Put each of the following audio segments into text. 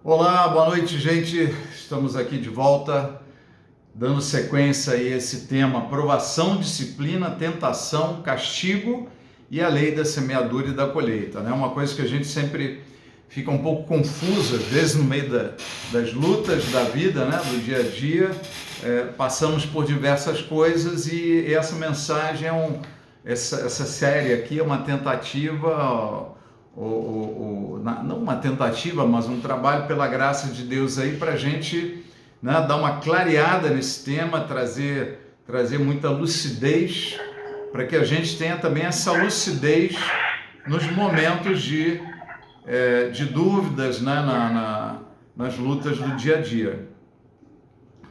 Olá, boa noite, gente. Estamos aqui de volta, dando sequência a esse tema: provação, disciplina, tentação, castigo e a lei da semeadura e da colheita, né? Uma coisa que a gente sempre fica um pouco confusa, às vezes no meio das lutas da vida, né? Do dia a dia, passamos por diversas coisas e essa mensagem essa série aqui é uma tentativa, não uma tentativa, mas um trabalho pela graça de Deus aí para a gente, né, dar uma clareada nesse tema, trazer muita lucidez, para que a gente tenha também essa lucidez nos momentos de dúvidas, né, nas lutas do dia a dia.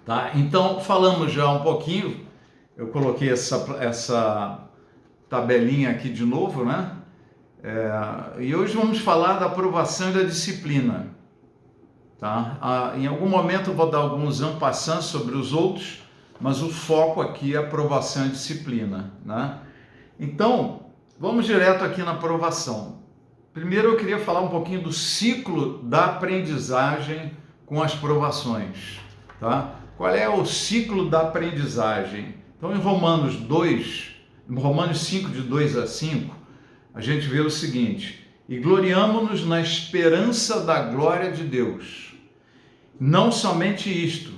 Tá? Então, falamos já um pouquinho, eu coloquei essa tabelinha aqui de novo, né? E hoje vamos falar da aprovação e da disciplina. Tá? Em algum momento eu vou dar alguns en passant sobre os outros, mas o foco aqui é aprovação e disciplina, né? Então, vamos direto aqui na aprovação. Primeiro eu queria falar um pouquinho do ciclo da aprendizagem com as provações. Tá? Qual é o ciclo da aprendizagem? Então, em Romanos 5, de 2 a 5, a gente vê o seguinte: e gloriamo-nos na esperança da glória de Deus. Não somente isto,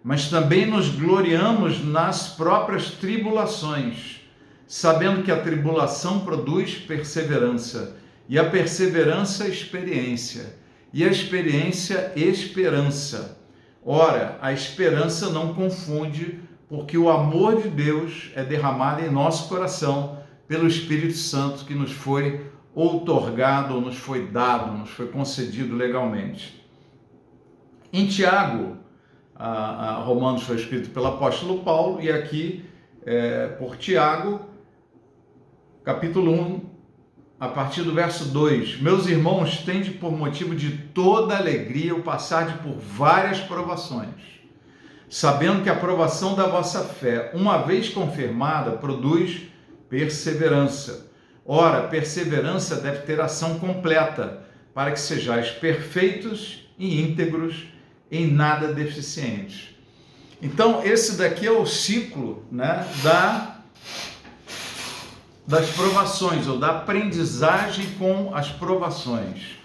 mas também nos gloriamos nas próprias tribulações, sabendo que a tribulação produz perseverança, e a perseverança, experiência, e a experiência, esperança. Ora, a esperança não confunde, porque o amor de Deus é derramado em nosso coração pelo Espírito Santo que nos foi outorgado, ou nos foi dado, nos foi concedido legalmente. Em Tiago, Romanos foi escrito pelo apóstolo Paulo, e aqui por Tiago, capítulo 1, a partir do verso 2: meus irmãos, tende por motivo de toda alegria o passar por várias provações, sabendo que a provação da vossa fé, uma vez confirmada, produz perseverança. Ora, perseverança deve ter ação completa, para que sejais perfeitos e íntegros, em nada deficientes. Então, esse daqui é o ciclo, né, das provações, ou da aprendizagem com as provações.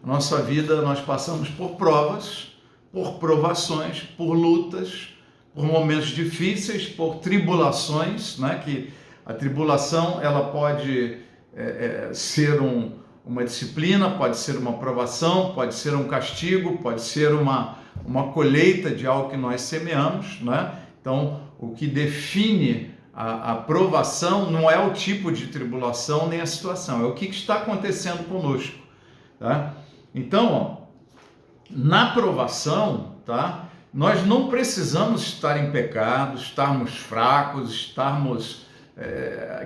Nossa vida, nós passamos por provas, por provações, por lutas, por momentos difíceis, por tribulações, né? Que a tribulação, ela pode ser uma disciplina, pode ser uma provação, pode ser um castigo, pode ser uma colheita de algo que nós semeamos, né? Então, o que define a provação não é o tipo de tribulação nem a situação, é o que está acontecendo conosco, tá? Então, na provação, tá, nós não precisamos estar em pecado, estarmos fracos, estarmos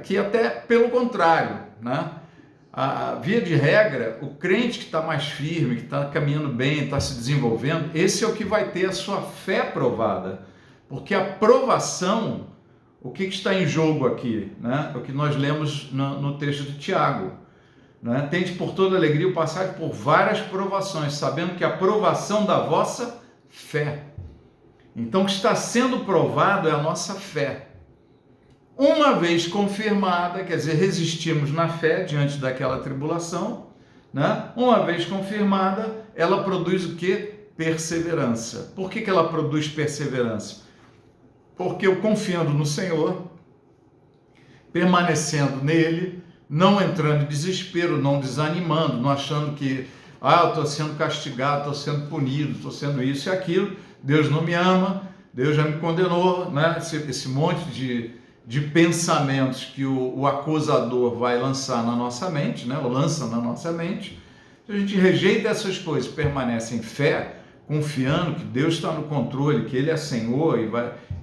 que até pelo contrário, né? A via de regra, o crente que está mais firme, que está caminhando bem, está se desenvolvendo, esse é o que vai ter a sua fé provada, porque a provação, o que está em jogo aqui, né? O que nós lemos no texto de Tiago, né? Tende por toda alegria o passar por várias provações, sabendo que a provação da vossa fé. Então, o que está sendo provado é a nossa fé. Uma vez confirmada, quer dizer, resistimos na fé diante daquela tribulação, né? Uma vez confirmada, ela produz o quê? Perseverança. Por que ela produz perseverança? Porque eu confiando no Senhor, permanecendo nele, não entrando em desespero, não desanimando, não achando que eu estou sendo castigado, estou sendo punido, estou sendo isso e aquilo, Deus não me ama, Deus já me condenou, né? Esse monte de pensamentos que o acusador vai lançar na nossa mente, né? Ou lança na nossa mente. Se a gente rejeita essas coisas, permanece em fé, confiando que Deus está no controle, que Ele é Senhor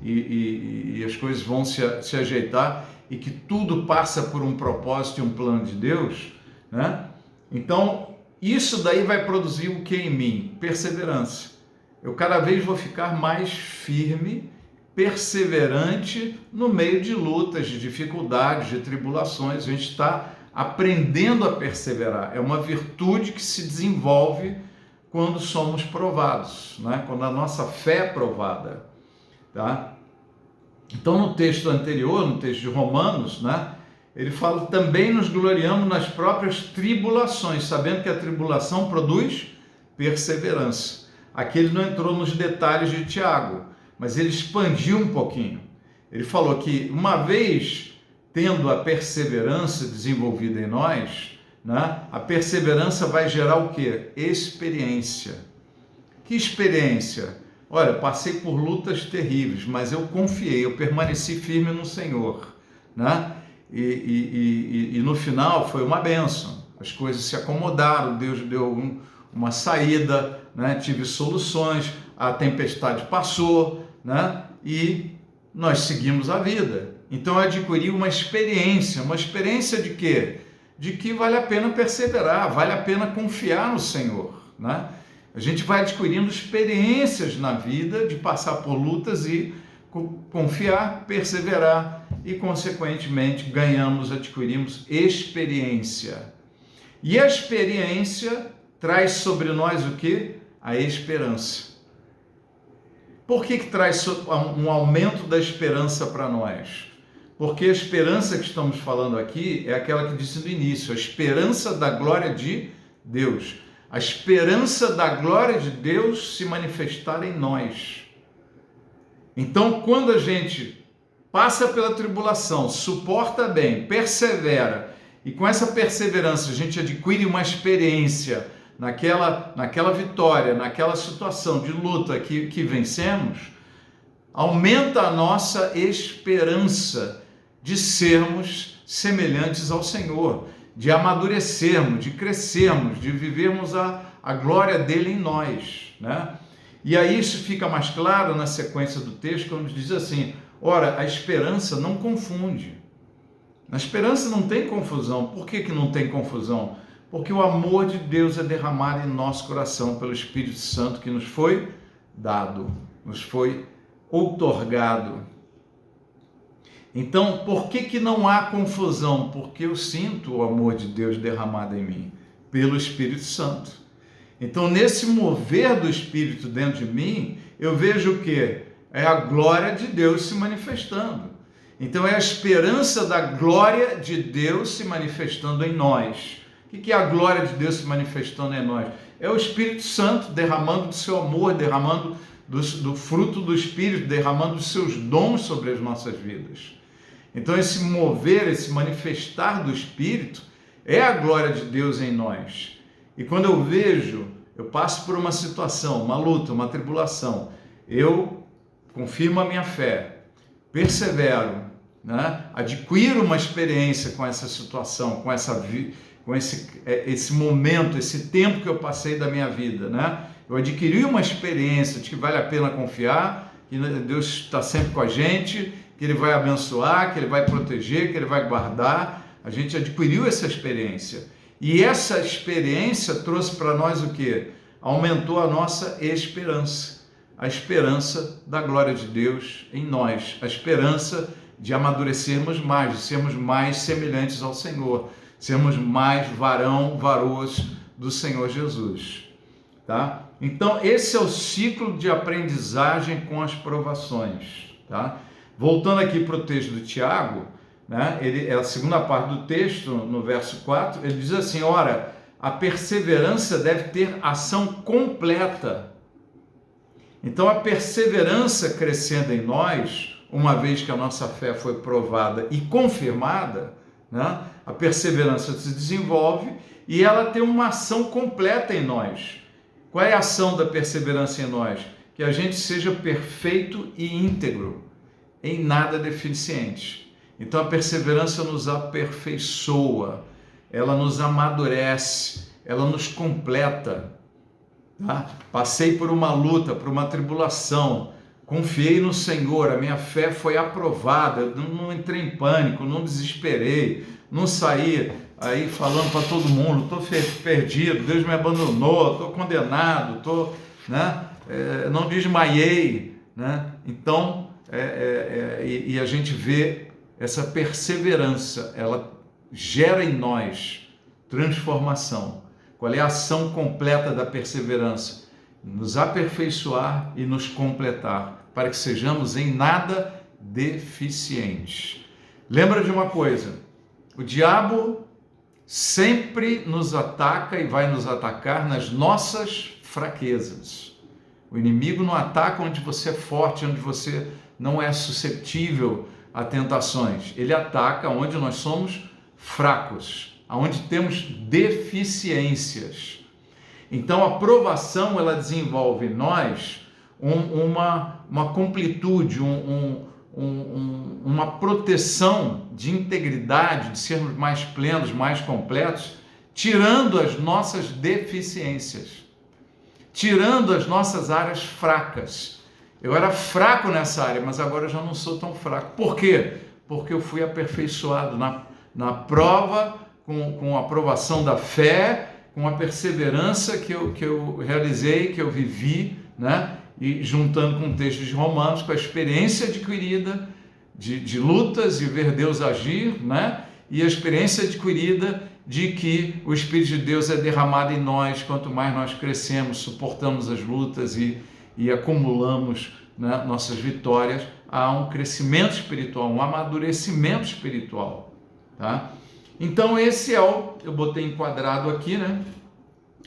e as coisas vão se ajeitar e que tudo passa por um propósito e um plano de Deus, né? Então, isso daí vai produzir o que em mim? Perseverança. Eu cada vez vou ficar mais firme, perseverante no meio de lutas, de dificuldades, de tribulações. A gente está aprendendo a perseverar. É uma virtude que se desenvolve quando somos provados, né? Quando a nossa fé é provada, tá? Então, no texto anterior, no texto de Romanos, né, ele fala: também nos gloriamos nas próprias tribulações, sabendo que a tribulação produz perseverança. Aqui ele não entrou nos detalhes de Tiago, mas ele expandiu um pouquinho. Ele falou que uma vez tendo a perseverança desenvolvida em nós, né, a perseverança vai gerar o quê? Experiência. Que experiência? Olha, passei por lutas terríveis, mas eu confiei, eu permaneci firme no Senhor, né? E no final foi uma bênção. As coisas se acomodaram, Deus deu uma saída, né? Tive soluções, a tempestade passou, né? E nós seguimos a vida. Então eu adquiri uma experiência de quê? De que vale a pena perseverar, vale a pena confiar no Senhor, né? A gente vai adquirindo experiências na vida de passar por lutas e confiar, perseverar e, consequentemente, adquirimos experiência. E a experiência traz sobre nós o quê? A esperança. Por que traz um aumento da esperança para nós? Porque a esperança que estamos falando aqui é aquela que disse no início, a esperança da glória de Deus. A esperança da glória de Deus se manifestar em nós. Então, quando a gente passa pela tribulação, suporta bem, persevera, e com essa perseverança a gente adquire uma experiência naquela vitória, naquela situação de luta que vencemos, aumenta a nossa esperança de sermos semelhantes ao Senhor, de amadurecermos, de crescermos, de vivermos a glória dele em nós, né? E aí isso fica mais claro na sequência do texto, quando diz assim: ora, a esperança não confunde. Na esperança não tem confusão. Por que não tem confusão? Porque o amor de Deus é derramado em nosso coração pelo Espírito Santo que nos foi dado, nos foi outorgado. Então, por que não há confusão? Porque eu sinto o amor de Deus derramado em mim, pelo Espírito Santo. Então, nesse mover do Espírito dentro de mim, eu vejo o quê? É a glória de Deus se manifestando. Então, é a esperança da glória de Deus se manifestando em nós. O que é a glória de Deus se manifestando em nós? É o Espírito Santo derramando do seu amor, derramando do fruto do Espírito, derramando os seus dons sobre as nossas vidas. Então, esse mover, esse manifestar do Espírito é a glória de Deus em nós. E quando eu passo por uma situação, uma luta, uma tribulação, eu confirmo a minha fé, persevero, né? Adquiro uma experiência com essa situação, com esse momento, esse tempo que eu passei da minha vida, né? Eu adquiri uma experiência de que vale a pena confiar, que Deus está sempre com a gente, que Ele vai abençoar, que Ele vai proteger, que Ele vai guardar. A gente adquiriu essa experiência. E essa experiência trouxe para nós o quê? Aumentou a nossa esperança. A esperança da glória de Deus em nós. A esperança de amadurecermos mais, de sermos mais semelhantes ao Senhor. Sermos mais varoas do Senhor Jesus. Tá? Então, esse é o ciclo de aprendizagem com as provações. Tá? Voltando aqui para o texto do Tiago, né, é a segunda parte do texto, no verso 4, ele diz assim: ora, a perseverança deve ter ação completa. Então, a perseverança crescendo em nós, uma vez que a nossa fé foi provada e confirmada, né, a perseverança se desenvolve e ela tem uma ação completa em nós. Qual é a ação da perseverança em nós? Que a gente seja perfeito e íntegro, em nada deficiente. Então a perseverança nos aperfeiçoa, ela nos amadurece, ela nos completa. Tá? Passei por uma luta, por uma tribulação, confiei no Senhor, a minha fé foi aprovada, não entrei em pânico, não desesperei, não saí aí falando para todo mundo, estou perdido, Deus me abandonou, estou condenado, não desmaiei, né? Então, e a gente vê essa perseverança, ela gera em nós transformação. Qual é a ação completa da perseverança? Nos aperfeiçoar e nos completar, para que sejamos em nada deficientes. Lembra de uma coisa, o diabo sempre nos ataca e vai nos atacar nas nossas fraquezas. O inimigo não ataca onde você é forte, onde você não é suscetível a tentações. Ele ataca onde nós somos fracos, onde temos deficiências. Então a provação, ela desenvolve em nós uma completude, uma proteção de integridade, de sermos mais plenos, mais completos, tirando as nossas deficiências, tirando as nossas áreas fracas. Eu era fraco nessa área, mas agora eu já não sou tão fraco. Por quê? Porque eu fui aperfeiçoado na prova, com a aprovação da fé, com a perseverança que eu realizei, que eu vivi, né? E juntando com o texto de Romanos, com a experiência adquirida de lutas e ver Deus agir, né? E a experiência adquirida de que o Espírito de Deus é derramado em nós, quanto mais nós crescemos, suportamos as lutas e acumulamos, né, nossas vitórias, há um crescimento espiritual, um amadurecimento espiritual, tá? Então esse é eu botei enquadrado aqui, né?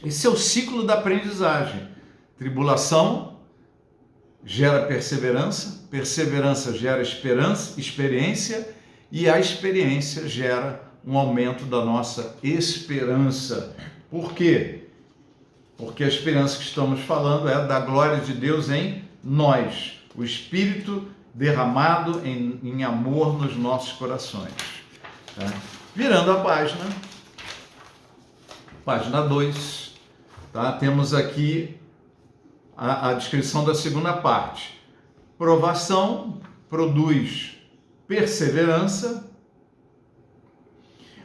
Esse é o ciclo da aprendizagem. Tribulação gera perseverança, perseverança gera experiência, e a experiência gera um aumento da nossa esperança. Por quê? Porque a esperança que estamos falando é da glória de Deus em nós, o Espírito derramado em amor nos nossos corações. Tá? Virando a página 2, tá? Temos aqui a descrição da segunda parte. Provação produz perseverança.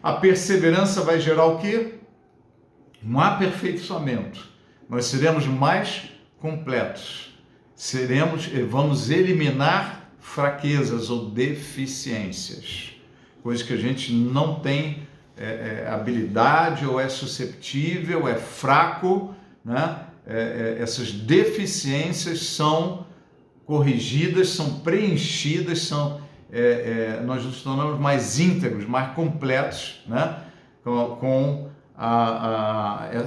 A perseverança vai gerar o quê? Um aperfeiçoamento. Nós seremos mais completos. Vamos eliminar fraquezas ou deficiências, coisas que a gente não tem habilidade, ou é susceptível, é fraco, né? Essas deficiências são corrigidas, são preenchidas, nós nos tornamos mais íntegros, mais completos, né? com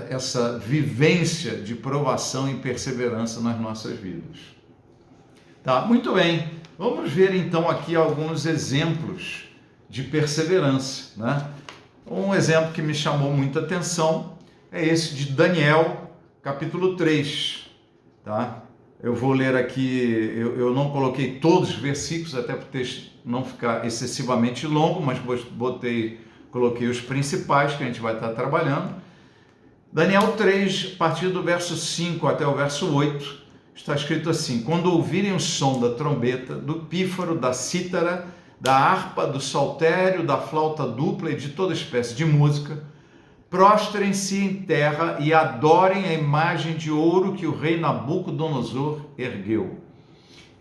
essa vivência de provação e perseverança nas nossas vidas. Tá, muito bem. Vamos ver então aqui alguns exemplos de perseverança, né? Um exemplo que me chamou muita atenção é esse de Daniel, capítulo 3, tá? Eu vou ler aqui, eu não coloquei todos os versículos, até para o texto não ficar excessivamente longo, mas coloquei os principais que a gente vai estar trabalhando. Daniel 3, a partir do verso 5 até o verso 8, está escrito assim: quando ouvirem o som da trombeta, do pífaro, da cítara, da harpa, do saltério, da flauta dupla e de toda espécie de música, prostrem-se em terra e adorem a imagem de ouro que o rei Nabucodonosor ergueu.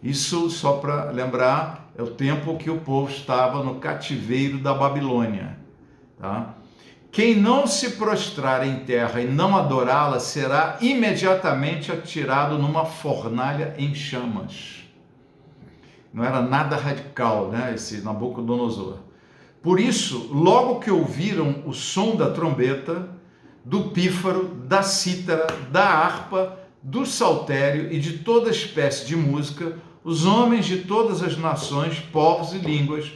Isso, só para lembrar, é o tempo que o povo estava no cativeiro da Babilônia. Tá? Quem não se prostrar em terra e não adorá-la será imediatamente atirado numa fornalha em chamas. Não era nada radical, né, esse Nabucodonosor. Por isso, logo que ouviram o som da trombeta, do pífaro, da cítara, da harpa, do saltério e de toda espécie de música, os homens de todas as nações, povos e línguas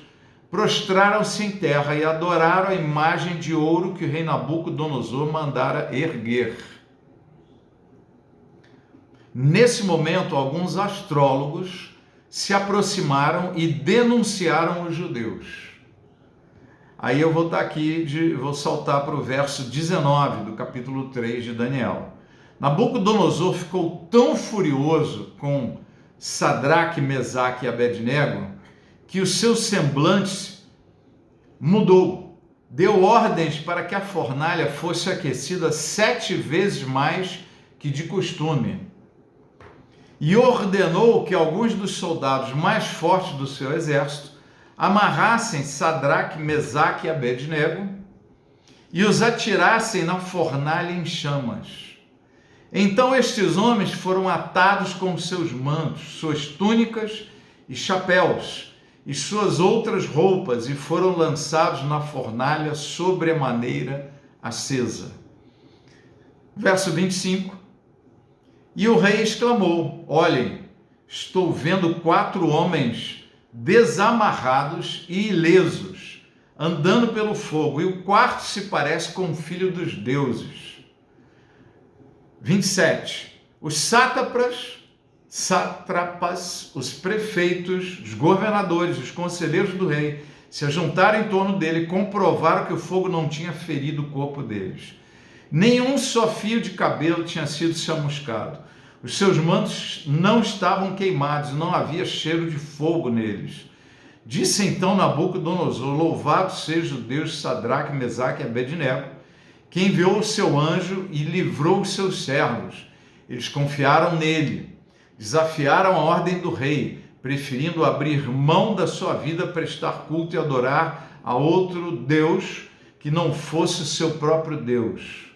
prostraram-se em terra e adoraram a imagem de ouro que o rei Nabucodonosor mandara erguer. Nesse momento, alguns astrólogos se aproximaram e denunciaram os judeus. Aí eu vou saltar para o verso 19 do capítulo 3 de Daniel. Nabucodonosor ficou tão furioso com Sadraque, Mesaque e Abednego que o seu semblante mudou. Deu ordens para que a fornalha fosse aquecida 7 vezes mais que de costume. E ordenou que alguns dos soldados mais fortes do seu exército amarrassem Sadraque, Mesaque e Abednego e os atirassem na fornalha em chamas. Então estes homens foram atados com seus mantos, suas túnicas e chapéus, e suas outras roupas, e foram lançados na fornalha sobremaneira acesa. Verso 25. E o rei exclamou: olhem, estou vendo 4 homens desamarrados e ilesos, andando pelo fogo, e o quarto se parece com o filho dos deuses. 27. Os sátrapas, os prefeitos, os governadores, os conselheiros do rei se ajuntaram em torno dele e comprovaram que o fogo não tinha ferido o corpo deles. Nenhum só fio de cabelo tinha sido chamuscado. Os seus mantos não estavam queimados, não havia cheiro de fogo neles. Disse então Nabucodonosor: louvado seja o Deus de Sadraque, Mesaque e Abednego, que enviou o seu anjo e livrou os seus servos. Eles confiaram nele, desafiaram a ordem do rei, preferindo abrir mão da sua vida, prestar culto e adorar a outro Deus que não fosse o seu próprio Deus.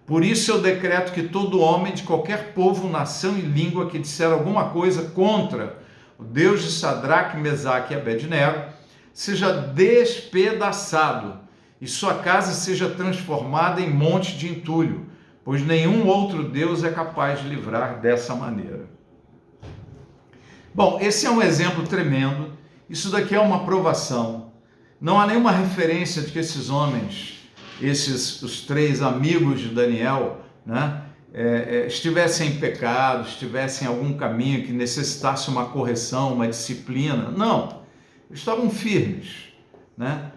Por isso eu decreto que todo homem de qualquer povo, nação e língua que disser alguma coisa contra o Deus de Sadraque, Mesaque e Abednego seja despedaçado e sua casa seja transformada em monte de entulho, pois nenhum outro Deus é capaz de livrar dessa maneira. Bom, esse é um exemplo tremendo. Isso daqui é uma provação. Não há nenhuma referência de que esses homens, os 3 amigos de Daniel, né, estivessem em pecado, estivessem em algum caminho que necessitasse uma correção, uma disciplina. Não, eles estavam firmes, né,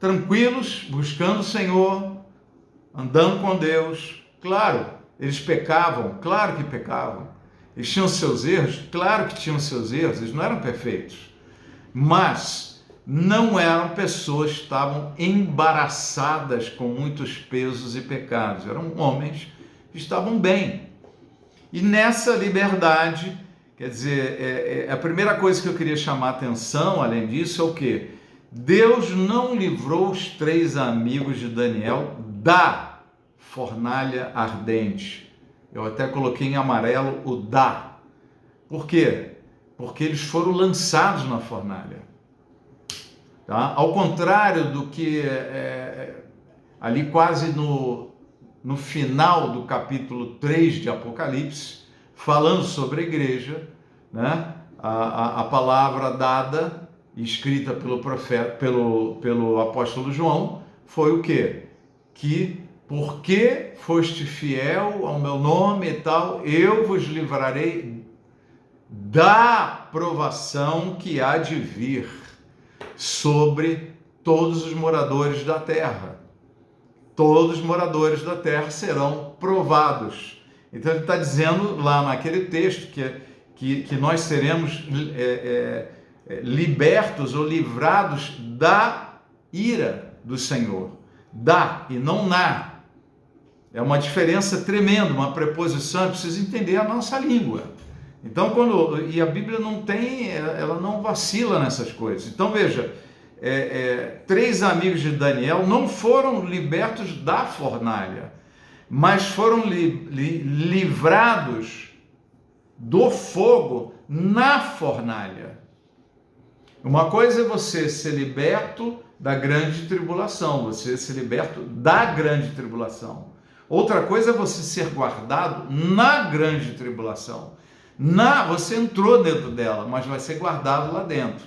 tranquilos, buscando o Senhor, andando com Deus. Claro, eles pecavam, claro que pecavam. Eles tinham seus erros, claro que tinham seus erros, eles não eram perfeitos. Mas não eram pessoas que estavam embaraçadas com muitos pesos e pecados. Eram homens que estavam bem. E nessa liberdade, quer dizer, a primeira coisa que eu queria chamar a atenção, além disso, é o quê? Deus não livrou os 3 amigos de Daniel da fornalha ardente. Eu até coloquei em amarelo o da. Por quê? Porque eles foram lançados na fornalha. Tá? Ao contrário do que ali quase no final do capítulo 3 de Apocalipse, falando sobre a igreja, né? A palavra dada, escrita pelo profeta, pelo apóstolo João, foi o quê? Que porque foste fiel ao meu nome e tal, eu vos livrarei da provação que há de vir sobre todos os moradores da terra. Todos os moradores da terra serão provados. Então ele está dizendo lá naquele texto que nós seremos libertos ou livrados da ira do Senhor. Da e não na. É uma diferença tremenda, uma preposição, precisa entender a nossa língua. Então, e a Bíblia não tem, ela não vacila nessas coisas. Então, veja, 3 amigos de Daniel não foram libertos da fornalha, mas foram livrados do fogo na fornalha. Uma coisa é você ser liberto da grande tribulação, você ser liberto da grande tribulação. Outra coisa é você ser guardado na grande tribulação. Você entrou dentro dela, mas vai ser guardado lá dentro.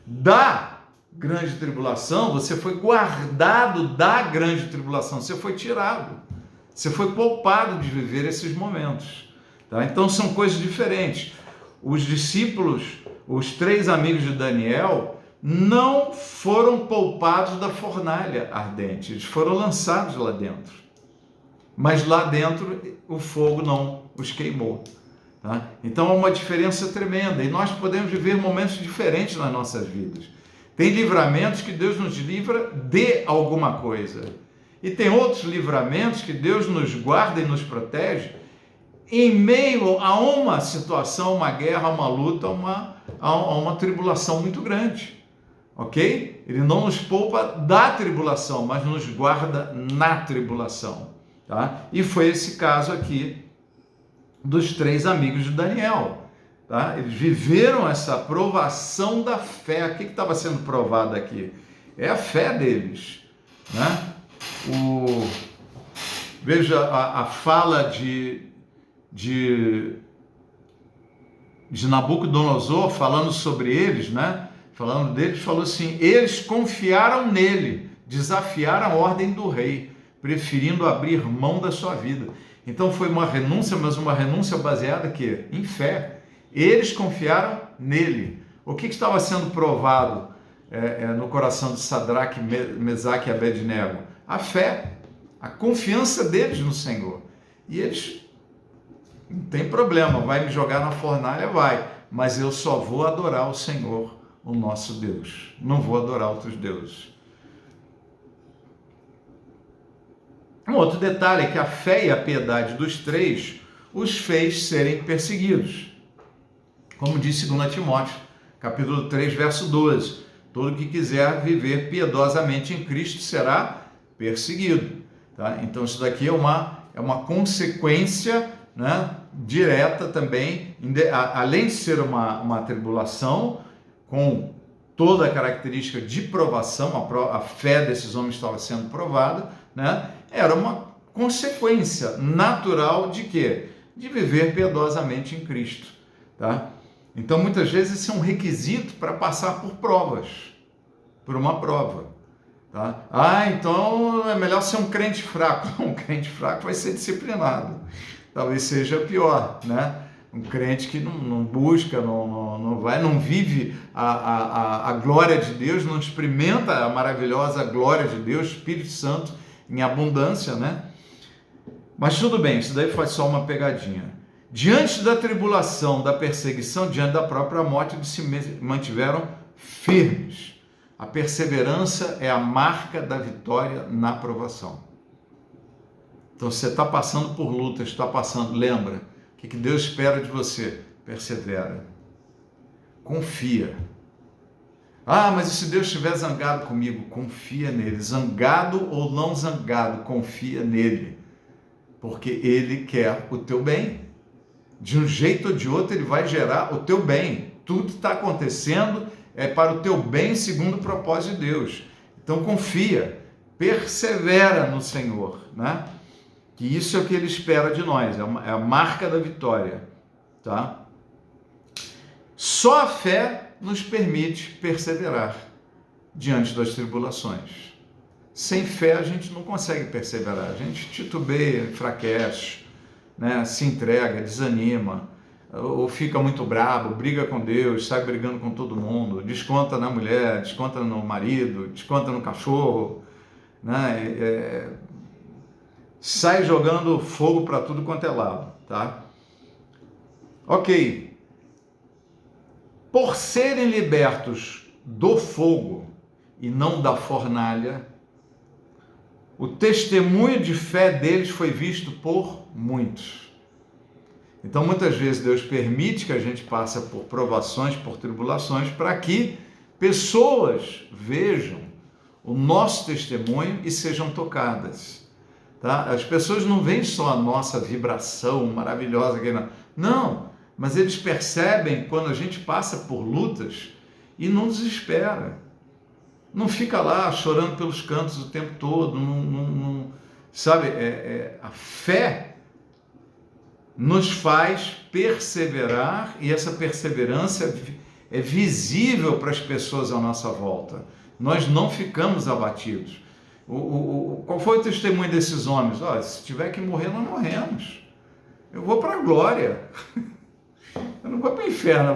Da grande tribulação, você foi guardado da grande tribulação, você foi tirado, você foi poupado de viver esses momentos. Tá? Então são coisas diferentes. Os discípulos, os 3 amigos de Daniel, não foram poupados da fornalha ardente, eles foram lançados lá dentro. Mas lá dentro o fogo não os queimou. Tá? Então há uma diferença tremenda e nós podemos viver momentos diferentes nas nossas vidas. Tem livramentos que Deus nos livra de alguma coisa e tem outros livramentos que Deus nos guarda e nos protege em meio a uma situação, uma guerra, uma luta, a uma tribulação muito grande. ok? Ele não nos poupa da tribulação, mas nos guarda na tribulação, tá? E foi esse caso aqui dos 3 amigos de Daniel, tá? Eles viveram essa provação da fé. O que estava sendo provado aqui? É a fé deles, né? Veja a fala de Nabucodonosor falando sobre eles, né? Falando deles, falou assim: eles confiaram nele, desafiaram a ordem do rei, preferindo abrir mão da sua vida. Então foi uma renúncia, mas uma renúncia baseada aqui, em fé. Eles confiaram nele. O que estava sendo provado no coração de Sadraque, Mesaque e Abednego? A fé, a confiança deles no Senhor. E eles, não tem problema, vai me jogar na fornalha, vai, mas eu só vou adorar o Senhor, o nosso Deus. Não vou adorar outros deuses. Um outro detalhe é que a fé e a piedade dos 3 os fez serem perseguidos. Como diz 2 Timóteo, capítulo 3, verso 12. Todo que quiser viver piedosamente em Cristo será perseguido. Tá? Então isso daqui é uma consequência, né, direta também, além de ser uma tribulação, com toda a característica de provação, a fé desses homens estava sendo provada, né? Era uma consequência natural de quê? De viver piedosamente em Cristo, tá? Então, muitas vezes, esse é um requisito para passar por provas, por uma prova, tá? Então é melhor ser um crente fraco. Um crente fraco vai ser disciplinado, talvez seja pior, né? Um crente que não busca, não vive a glória de Deus, não experimenta a maravilhosa glória de Deus, Espírito Santo em abundância, né? Mas tudo bem, isso daí foi só uma pegadinha. Diante da tribulação, da perseguição, diante da própria morte, eles se mantiveram firmes. A perseverança é a marca da vitória na provação. Então, você está passando por lutas, está passando, lembra, o que Deus espera de você? Persevera. Confia. Mas e se Deus estiver zangado comigo? Confia nele. Zangado ou não zangado, confia nele. Porque ele quer o teu bem. De um jeito ou de outro, ele vai gerar o teu bem. Tudo está acontecendo para o teu bem segundo o propósito de Deus. Então confia, persevera no Senhor, né? Que isso é o que ele espera de nós, é a marca da vitória, tá? Só a fé nos permite perseverar diante das tribulações. Sem fé a gente não consegue perseverar, a gente titubeia, enfraquece, né? Se entrega, desanima, ou fica muito bravo, briga com Deus, sai brigando com todo mundo, desconta na mulher, desconta no marido, desconta no cachorro, né? Sai jogando fogo para tudo quanto é lado, tá? Ok. Por serem libertos do fogo e não da fornalha, o testemunho de fé deles foi visto por muitos. Então, muitas vezes, Deus permite que a gente passe por provações, por tribulações, para que pessoas vejam o nosso testemunho e sejam tocadas. Tá? As pessoas não veem só a nossa vibração maravilhosa aqui, não, mas eles percebem quando a gente passa por lutas e não desespera, não fica lá chorando pelos cantos o tempo todo, sabe? A fé nos faz perseverar e essa perseverança é visível para as pessoas à nossa volta. Nós não ficamos abatidos. Qual foi o testemunho desses homens? Se tiver que morrer, nós morremos. Eu vou para a glória. Eu não vou para o inferno,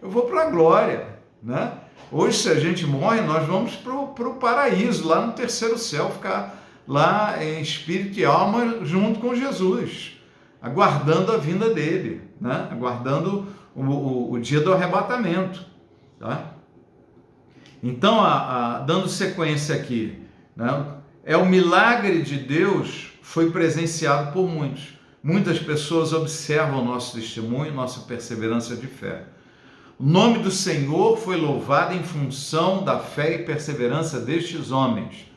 eu vou para a glória, né? Hoje, se a gente morre, nós vamos para o paraíso, lá no terceiro céu, ficar lá em espírito e alma junto com Jesus, aguardando a vinda dele, né? Aguardando o dia do arrebatamento, tá? Então, dando sequência aqui, né? O milagre de Deus foi presenciado por muitos. Muitas pessoas observam o nosso testemunho, nossa perseverança de fé. O nome do Senhor foi louvado em função da fé e perseverança destes homens.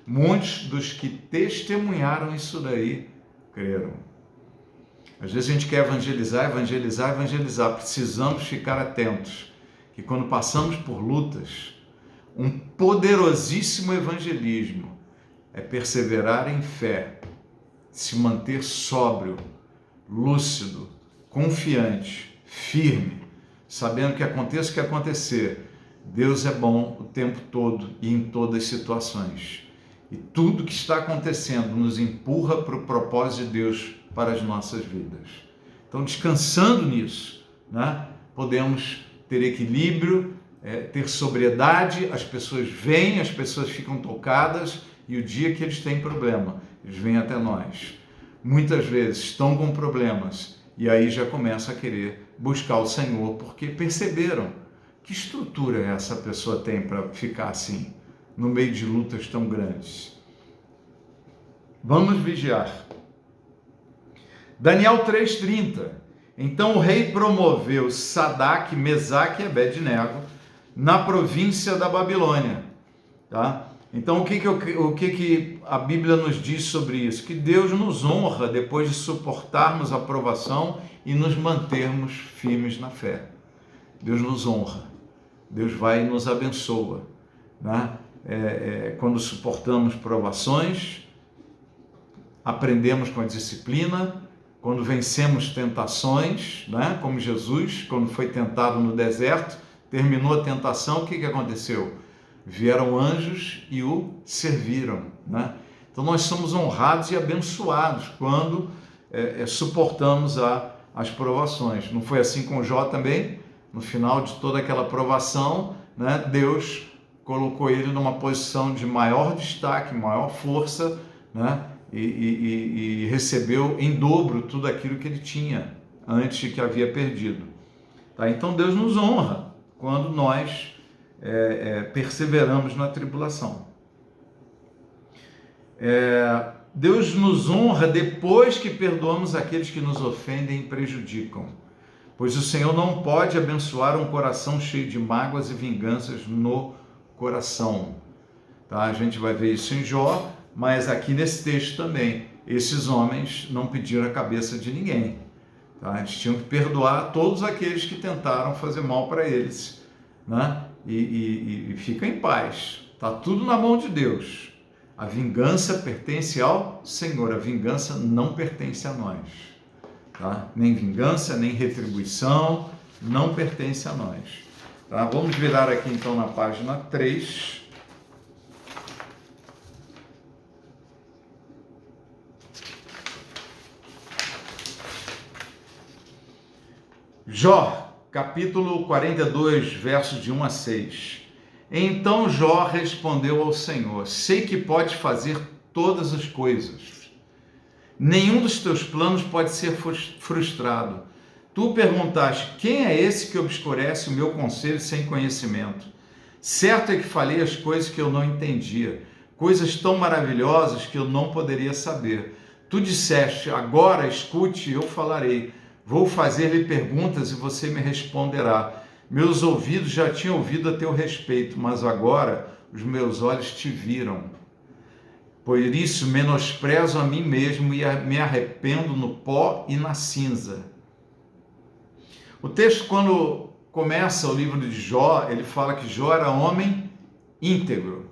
Muitos dos que testemunharam isso daí creram. Às vezes a gente quer evangelizar. Precisamos ficar atentos, que quando passamos por lutas, um poderosíssimo evangelismo é perseverar em fé, se manter sóbrio, lúcido, confiante, firme, sabendo que aconteça o que acontecer, Deus é bom o tempo todo e em todas as situações. E tudo que está acontecendo nos empurra para o propósito de Deus para as nossas vidas. Então, descansando nisso, né, podemos ter equilíbrio, ter sobriedade. As pessoas vêm, as pessoas ficam tocadas, e o dia que eles têm problema, eles vêm até nós. Muitas vezes estão com problemas e aí já começam a querer buscar o Senhor, porque perceberam que estrutura essa pessoa tem para ficar assim, no meio de lutas tão grandes. Vamos vigiar. Daniel 3,30. Então o rei promoveu Sadraque, Mesaque e Abednego na província da Babilônia. Tá? Então o que a Bíblia nos diz sobre isso? Que Deus nos honra depois de suportarmos a provação e nos mantermos firmes na fé. Deus nos honra. Deus vai e nos abençoa. Né? Quando suportamos provações, aprendemos com a disciplina. Quando vencemos tentações, né? Como Jesus, quando foi tentado no deserto, terminou a tentação, o que aconteceu? Vieram anjos e o serviram. Né? Então nós somos honrados e abençoados quando suportamos as provações. Não foi assim com Jó também? No final de toda aquela provação, né, Deus colocou ele numa posição de maior destaque, maior força, né, e recebeu em dobro tudo aquilo que ele tinha antes que havia perdido. Tá? Então Deus nos honra quando nós perseveramos na tribulação. Deus nos honra depois que perdoamos aqueles que nos ofendem e prejudicam, pois o Senhor não pode abençoar um coração cheio de mágoas e vinganças no coração. Tá? A gente vai ver isso em Jó, mas aqui nesse texto também, esses homens não pediram a cabeça de ninguém. Tá? Eles tinham que perdoar todos aqueles que tentaram fazer mal para eles, né? E fica em paz. Está tudo na mão de Deus. A vingança pertence ao Senhor, a vingança não pertence a nós. Tá? Nem vingança, nem retribuição, não pertence a nós. Tá? Vamos virar aqui então na página 3. Jó, capítulo 42, versos de 1 a 6. Então Jó respondeu ao Senhor: sei que pode fazer todas as coisas. Nenhum dos teus planos pode ser frustrado. Tu perguntaste: quem é esse que obscurece o meu conselho sem conhecimento? Certo é que falei as coisas que eu não entendia, coisas tão maravilhosas que eu não poderia saber. Tu disseste: agora escute, eu falarei. Vou fazer-lhe perguntas e você me responderá. Meus ouvidos já tinham ouvido a teu respeito, mas agora os meus olhos te viram. Por isso menosprezo a mim mesmo e me arrependo no pó e na cinza. O texto, quando começa o livro de Jó, ele fala que Jó era homem íntegro,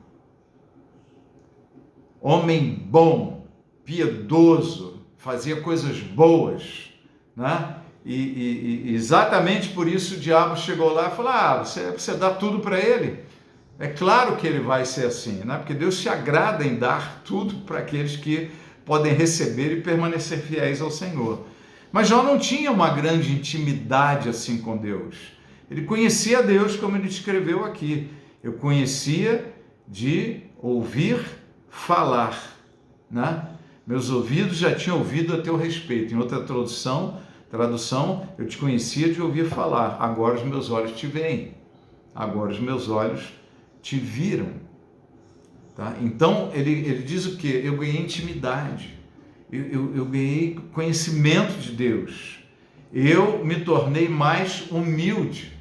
homem bom, piedoso, fazia coisas boas, né? E exatamente por isso o diabo chegou lá e falou: você dá tudo para ele? É claro que ele vai ser assim, né? Porque Deus se agrada em dar tudo para aqueles que podem receber e permanecer fiéis ao Senhor. Mas Jó não tinha uma grande intimidade assim com Deus. Ele conhecia Deus como ele escreveu aqui. Eu conhecia de ouvir falar, né? Meus ouvidos já tinham ouvido a teu respeito. Em outra tradução, eu te conhecia de ouvir falar. Agora os meus olhos te veem. Agora os meus olhos te viram. Tá? Então, ele diz o quê? Eu ganhei intimidade. Eu ganhei conhecimento de Deus. Eu me tornei mais humilde.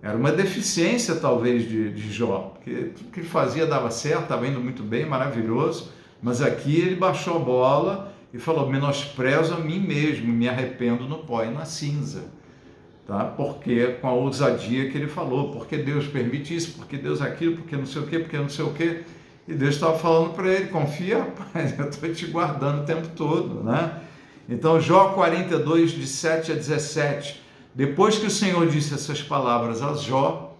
Era uma deficiência, talvez, de Jó, porque tudo que ele fazia dava certo, estava indo muito bem, maravilhoso, mas aqui ele baixou a bola e falou: menosprezo a mim mesmo, me arrependo no pó e na cinza. Tá? Porque com a ousadia que ele falou, porque Deus permite isso, porque Deus aquilo, porque não sei o quê, porque não sei o quê. E Deus estava falando para ele: confia, rapaz, eu estou te guardando o tempo todo, né? Então, Jó 42, de 7 a 17. Depois que o Senhor disse essas palavras a Jó,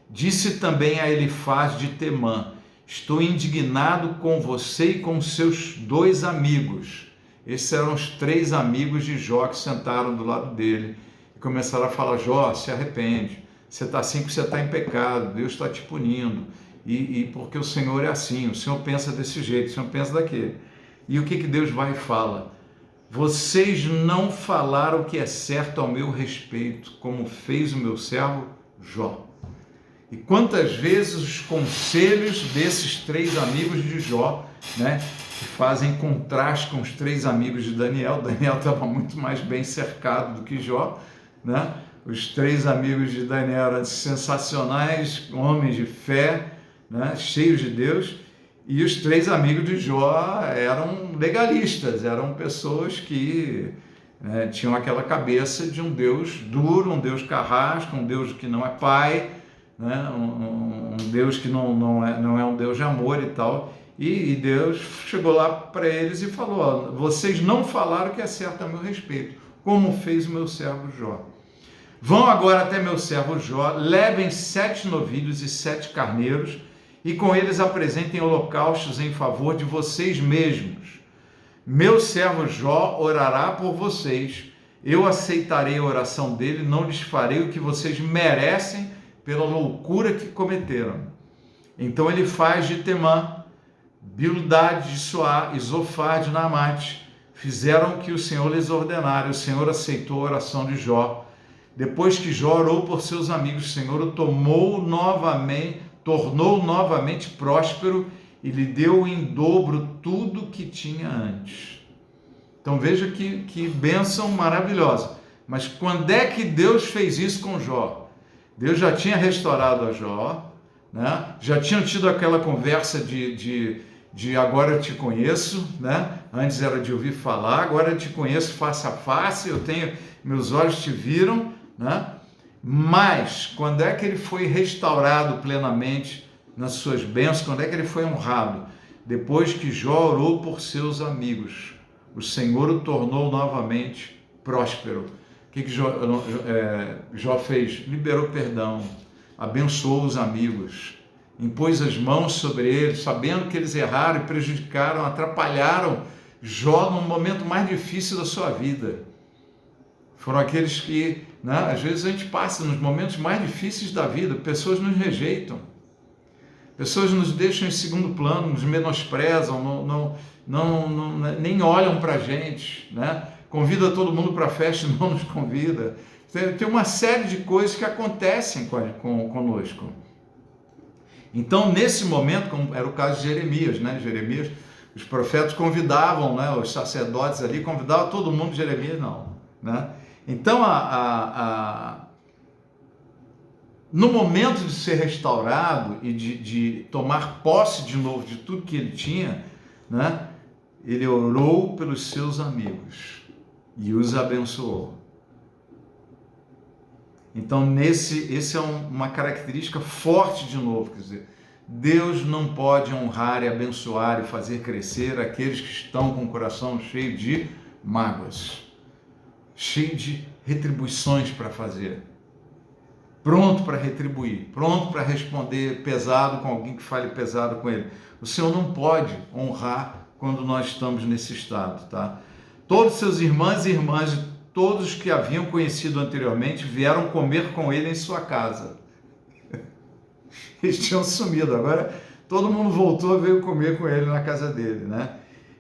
disse também a Elifaz de Temã: estou indignado com você e com seus 2 amigos. Esses eram os 3 amigos de Jó que sentaram do lado dele e começaram a falar: Jó, se arrepende, você está assim porque você está em pecado, Deus está te punindo, e porque o Senhor é assim, o Senhor pensa desse jeito, o Senhor pensa daquele. E o que Deus vai e fala? Vocês não falaram o que é certo ao meu respeito, como fez o meu servo Jó. E quantas vezes os conselhos desses 3 amigos de Jó, né, que fazem contraste com os 3 amigos de Daniel. Daniel estava muito mais bem cercado do que Jó, né? Os 3 amigos de Daniel eram sensacionais, homens de fé, né, cheios de Deus, e os 3 amigos de Jó eram legalistas, eram pessoas que tinham aquela cabeça de um Deus duro, um Deus carrasco, um Deus que não é pai, né? Um Deus que não é um Deus de amor e tal. E Deus chegou lá para eles e falou: ó, vocês não falaram o que é certo a meu respeito, como fez o meu servo Jó. Vão agora até meu servo Jó, levem 7 novilhos e 7 carneiros, e com eles apresentem holocaustos em favor de vocês mesmos. Meu servo Jó orará por vocês, eu aceitarei a oração dele, não lhes farei o que vocês merecem pela loucura que cometeram. Então ele faz de Temã, Bildade de Suá e Zofar de Naamate fizeram o que o Senhor lhes ordenara. O Senhor aceitou a oração de Jó. Depois que Jó orou por seus amigos, o Senhor o tornou novamente próspero e lhe deu em dobro tudo que tinha antes. Então veja que bênção maravilhosa. Mas quando é que Deus fez isso com Jó? Deus já tinha restaurado a Jó, né? Já tinham tido aquela conversa de agora eu te conheço, né? Antes era de ouvir falar, agora eu te conheço face a face, meus olhos te viram, né? Mas quando é que ele foi restaurado plenamente nas suas bênçãos? Quando é que ele foi honrado? Depois que Jó orou por seus amigos, o Senhor o tornou novamente próspero. O que Jó fez? Liberou perdão, abençoou os amigos, impôs as mãos sobre eles, sabendo que eles erraram e prejudicaram, atrapalharam Jó no momento mais difícil da sua vida. Foram aqueles que, né, às vezes a gente passa nos momentos mais difíceis da vida, pessoas nos rejeitam, pessoas nos deixam em segundo plano, nos menosprezam, nem olham para a gente, né? Convida todo mundo para a festa e não nos convida. Tem uma série de coisas que acontecem conosco. Então, nesse momento, como era o caso de Jeremias, né? Jeremias, os profetas convidavam, né? Os sacerdotes ali convidavam todo mundo, Jeremias não, né? Então, no momento de ser restaurado e de tomar posse de novo de tudo que ele tinha, né? Ele orou pelos seus amigos e os abençoou. Então, esse é uma característica forte de novo, quer dizer, Deus não pode honrar e abençoar e fazer crescer aqueles que estão com o coração cheio de mágoas, cheio de retribuições para fazer, pronto para retribuir, pronto para responder pesado com alguém que fale pesado com ele. O Senhor não pode honrar quando nós estamos nesse estado, tá? Todos seus irmãos e irmãs, todos que haviam conhecido anteriormente, vieram comer com ele em sua casa. Eles tinham sumido, agora todo mundo voltou, veio comer com ele na casa dele, né?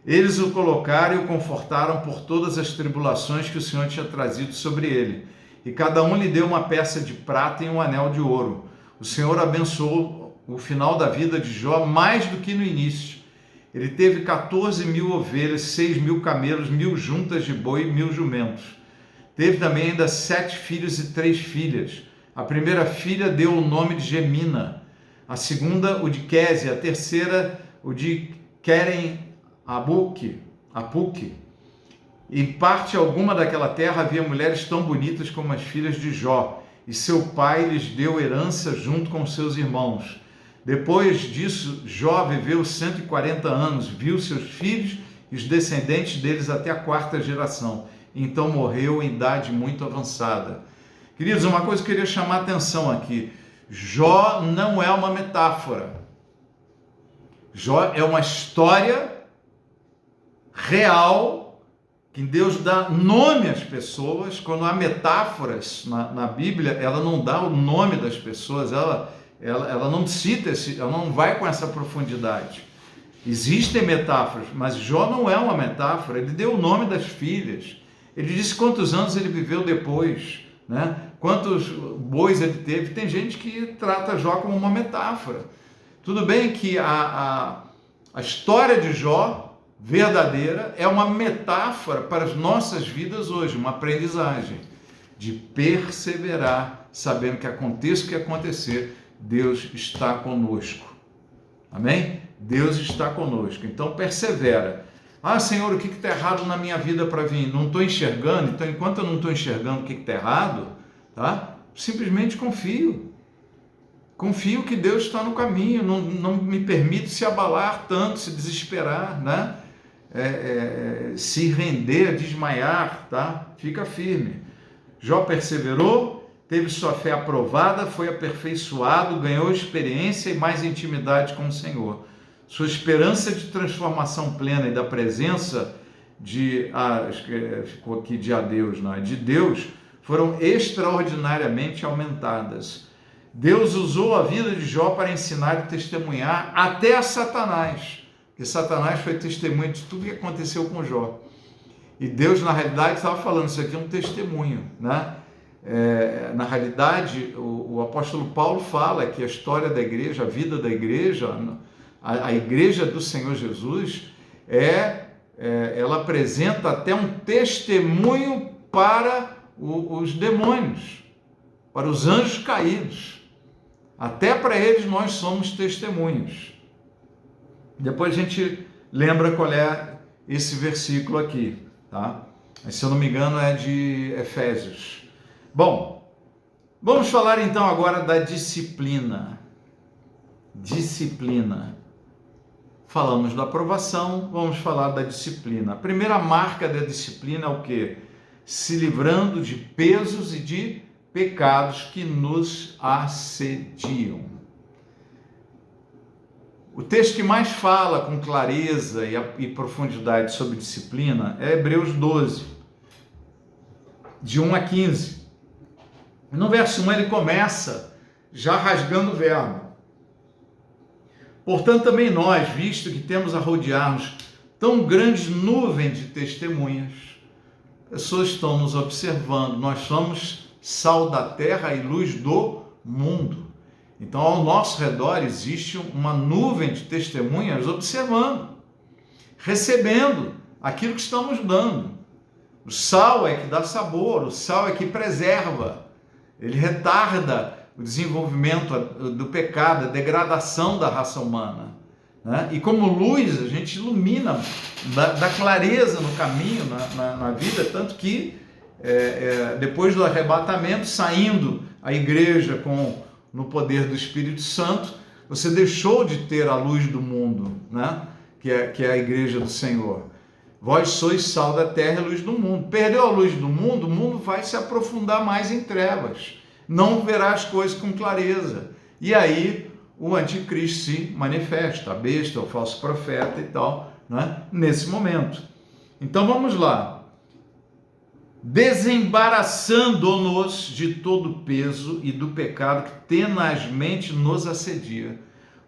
Eles o colocaram e o confortaram por todas as tribulações que o Senhor tinha trazido sobre ele. E cada um lhe deu uma peça de prata e um anel de ouro. O Senhor abençoou o final da vida de Jó mais do que no início. Ele teve 14.000 ovelhas, 6.000 camelos, 1.000 juntas de boi e 1.000 jumentos. Teve também ainda 7 filhos e 3 filhas. A primeira filha deu o nome de Gemina, a segunda o de Késia, a terceira o de Querem Apuque. Em parte alguma daquela terra havia mulheres tão bonitas como as filhas de Jó, e seu pai lhes deu herança junto com seus irmãos. Depois disso, Jó viveu 140 anos, viu seus filhos e os descendentes deles até a quarta geração. Então morreu em idade muito avançada. Queridos, uma coisa que eu queria chamar a atenção aqui. Jó não é uma metáfora. Jó é uma história real, que Deus dá nome às pessoas. Quando há metáforas na Bíblia, ela não dá o nome das pessoas, ela não cita, ela não vai com essa profundidade. Existem metáforas, mas Jó não é uma metáfora. Ele deu o nome das filhas, ele disse quantos anos ele viveu depois, né? Quantos bois ele teve. Tem gente que trata Jó como uma metáfora. Tudo bem que a história de Jó verdadeira é uma metáfora para as nossas vidas hoje, uma aprendizagem de perseverar, sabendo que aconteça o que acontecer, Deus está conosco. Amém? Deus está conosco. Então persevera. Ah, Senhor, o que está errado na minha vida para vir? Não estou enxergando. Então, enquanto eu não estou enxergando o que está errado, tá? Simplesmente confio. Confio que Deus está no caminho. Não me permito se abalar tanto, se desesperar, né? Se render, desmaiar, tá? Fica firme. Jó perseverou, teve sua fé aprovada, foi aperfeiçoado, ganhou experiência e mais intimidade com o Senhor. Sua esperança de transformação plena e da presença ficou aqui de Deus, não é? De Deus, foram extraordinariamente aumentadas. Deus usou a vida de Jó para ensinar e testemunhar até a Satanás, porque Satanás foi testemunha de tudo que aconteceu com Jó. E Deus, na realidade, estava falando, isso aqui é um testemunho, né? Na realidade, o apóstolo Paulo fala que a história da igreja, a vida da igreja, a igreja do Senhor Jesus, ela apresenta até um testemunho para os demônios, para os anjos caídos. Até para eles nós somos testemunhos. Depois a gente lembra qual é esse versículo aqui, tá? Se eu não me engano é de Efésios. Bom, vamos falar então agora da disciplina. Disciplina. Falamos da aprovação, vamos falar da disciplina. A primeira marca da disciplina é o quê? Se livrando de pesos e de pecados que nos assediam. O texto que mais fala com clareza e profundidade sobre disciplina é Hebreus 12, de 1 a 15. No verso 1 ele começa já rasgando o verbo. Portanto, também nós, visto que temos a rodear-nos tão grande nuvem de testemunhas, pessoas estão nos observando, nós somos sal da terra e luz do mundo. Então, ao nosso redor existe uma nuvem de testemunhas observando, recebendo aquilo que estamos dando. O sal é que dá sabor, o sal é que preserva, ele retarda o desenvolvimento do pecado, a degradação da raça humana, né? E como luz, a gente ilumina, dá clareza no caminho, na vida, tanto que depois do arrebatamento, saindo a igreja no poder do Espírito Santo, você deixou de ter a luz do mundo, né? que é a igreja do Senhor. Vós sois sal da terra e luz do mundo. Perdeu a luz do mundo, o mundo vai se aprofundar mais em trevas. Não verá as coisas com clareza. E aí o anticristo se manifesta, a besta, o falso profeta e tal, né? Nesse momento. Então vamos lá. Desembaraçando-nos de todo o peso e do pecado que tenazmente nos assedia,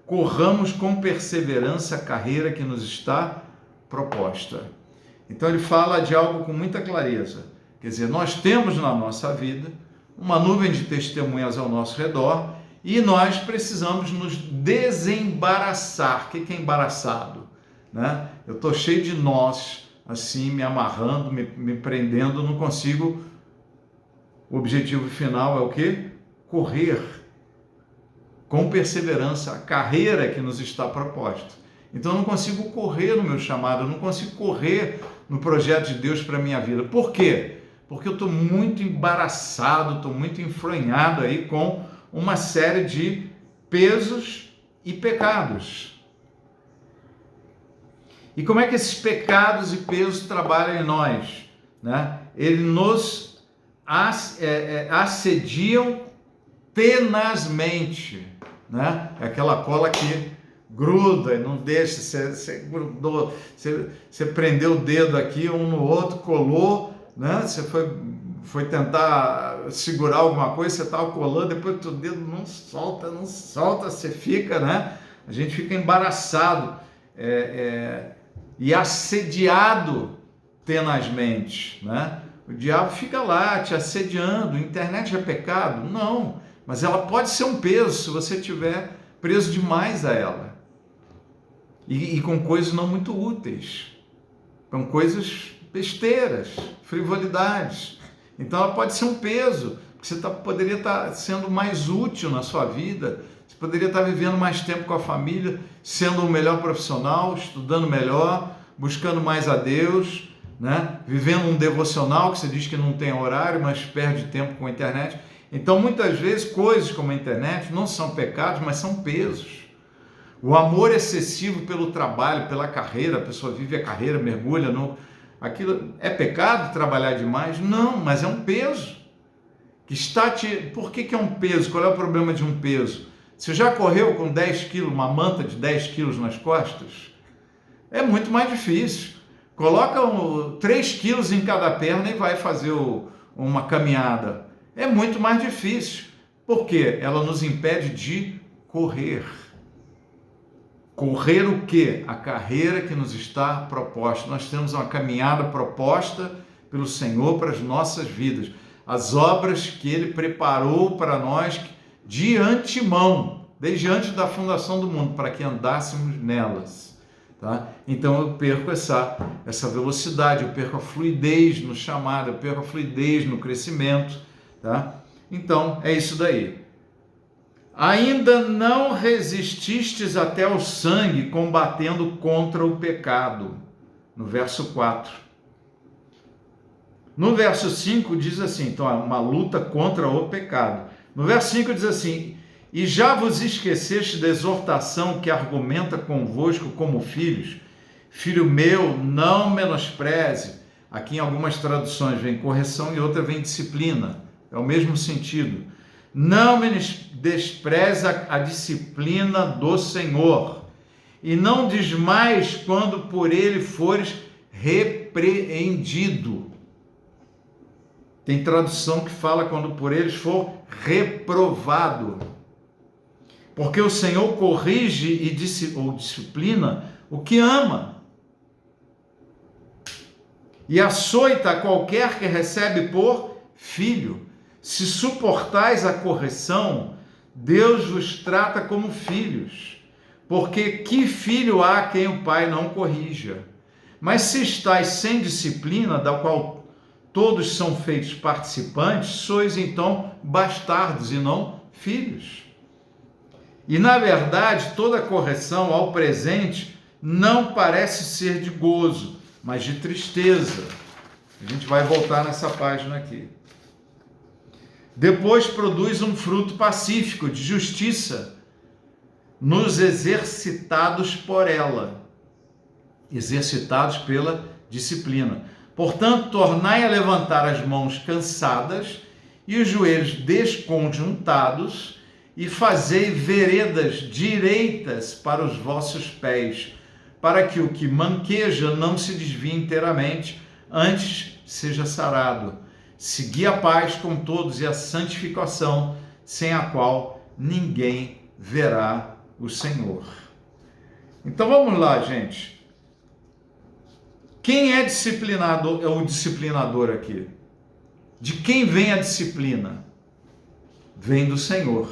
corramos com perseverança a carreira que nos está proposta. Então ele fala de algo com muita clareza. Quer dizer, nós temos na nossa vida uma nuvem de testemunhas ao nosso redor e nós precisamos nos desembaraçar. O que é embaraçado? Né? Eu estou cheio de nós, assim, me amarrando, me prendendo, não consigo. O objetivo final é o quê? correr com perseverança a carreira que nos está proposta. Então eu não consigo correr no meu chamado, eu não consigo correr no projeto de Deus para a minha vida. Por quê? Porque eu estou muito embaraçado, estou muito enfronhado aí com uma série de pesos e pecados. E como é que esses pecados e pesos trabalham em nós? Né? Eles nos assediam tenazmente. Né? É aquela cola que gruda e não deixa, você grudou, você prendeu o dedo aqui um no outro, colou, né? Você foi tentar segurar alguma coisa, você estava colando, depois o dedo não solta, você fica, né? A gente fica embaraçado e assediado tenazmente, né? O diabo fica lá te assediando. Internet é pecado? Não, mas ela pode ser um peso se você estiver preso demais a ela. E com coisas não muito úteis, com coisas besteiras, frivolidades. Então ela pode ser um peso, porque você poderia estar sendo mais útil na sua vida, você poderia estar vivendo mais tempo com a família, sendo um melhor profissional, estudando melhor, buscando mais a Deus, né? Vivendo um devocional que você diz que não tem horário, mas perde tempo com a internet. Então muitas vezes coisas como a internet não são pecados, mas são pesos. O amor excessivo pelo trabalho, pela carreira, a pessoa vive a carreira, mergulha no... Aquilo é pecado trabalhar demais? Não, mas é um peso. Por que é um peso? Qual é o problema de um peso? Você já correu com 10 quilos, uma manta de 10 quilos nas costas? É muito mais difícil. Coloca 3 quilos em cada perna e vai fazer uma caminhada. É muito mais difícil. Por quê? Ela nos impede de correr. Correr o quê? A carreira que nos está proposta. Nós temos uma caminhada proposta pelo Senhor para as nossas vidas. As obras que Ele preparou para nós de antemão, desde antes da fundação do mundo, para que andássemos nelas. Tá? Então eu perco essa velocidade, eu perco a fluidez no chamado, eu perco a fluidez no crescimento. Tá? Então é isso daí. Ainda não resististes até o sangue, combatendo contra o pecado. No verso 4. No verso 5 diz assim, então é uma luta contra o pecado. No verso 5 diz assim, e já vos esqueceste da exortação que argumenta convosco como filhos? Filho meu, não menospreze. Aqui em algumas traduções vem correção e outra vem disciplina. É o mesmo sentido. Não despreza a disciplina do Senhor, e não desmaies quando por ele fores repreendido. Tem tradução que fala quando por eles for reprovado. Porque o Senhor corrige ou disciplina o que ama. E açoita qualquer que recebe por filho. Se suportais a correção, Deus vos trata como filhos, porque que filho há quem o pai não corrija? Mas se estáis sem disciplina, da qual todos são feitos participantes, sois então bastardos e não filhos. E na verdade, toda correção ao presente não parece ser de gozo, mas de tristeza. A gente vai voltar nessa página aqui. Depois produz um fruto pacífico de justiça nos exercitados por ela, exercitados pela disciplina. Portanto, tornai a levantar as mãos cansadas e os joelhos desconjuntados e fazei veredas direitas para os vossos pés, para que o que manqueja não se desvie inteiramente, antes seja sarado. Segui a paz com todos e a santificação, sem a qual ninguém verá o Senhor. Então vamos lá, gente. Quem é disciplinado, é o disciplinador aqui? De quem vem a disciplina? Vem do Senhor.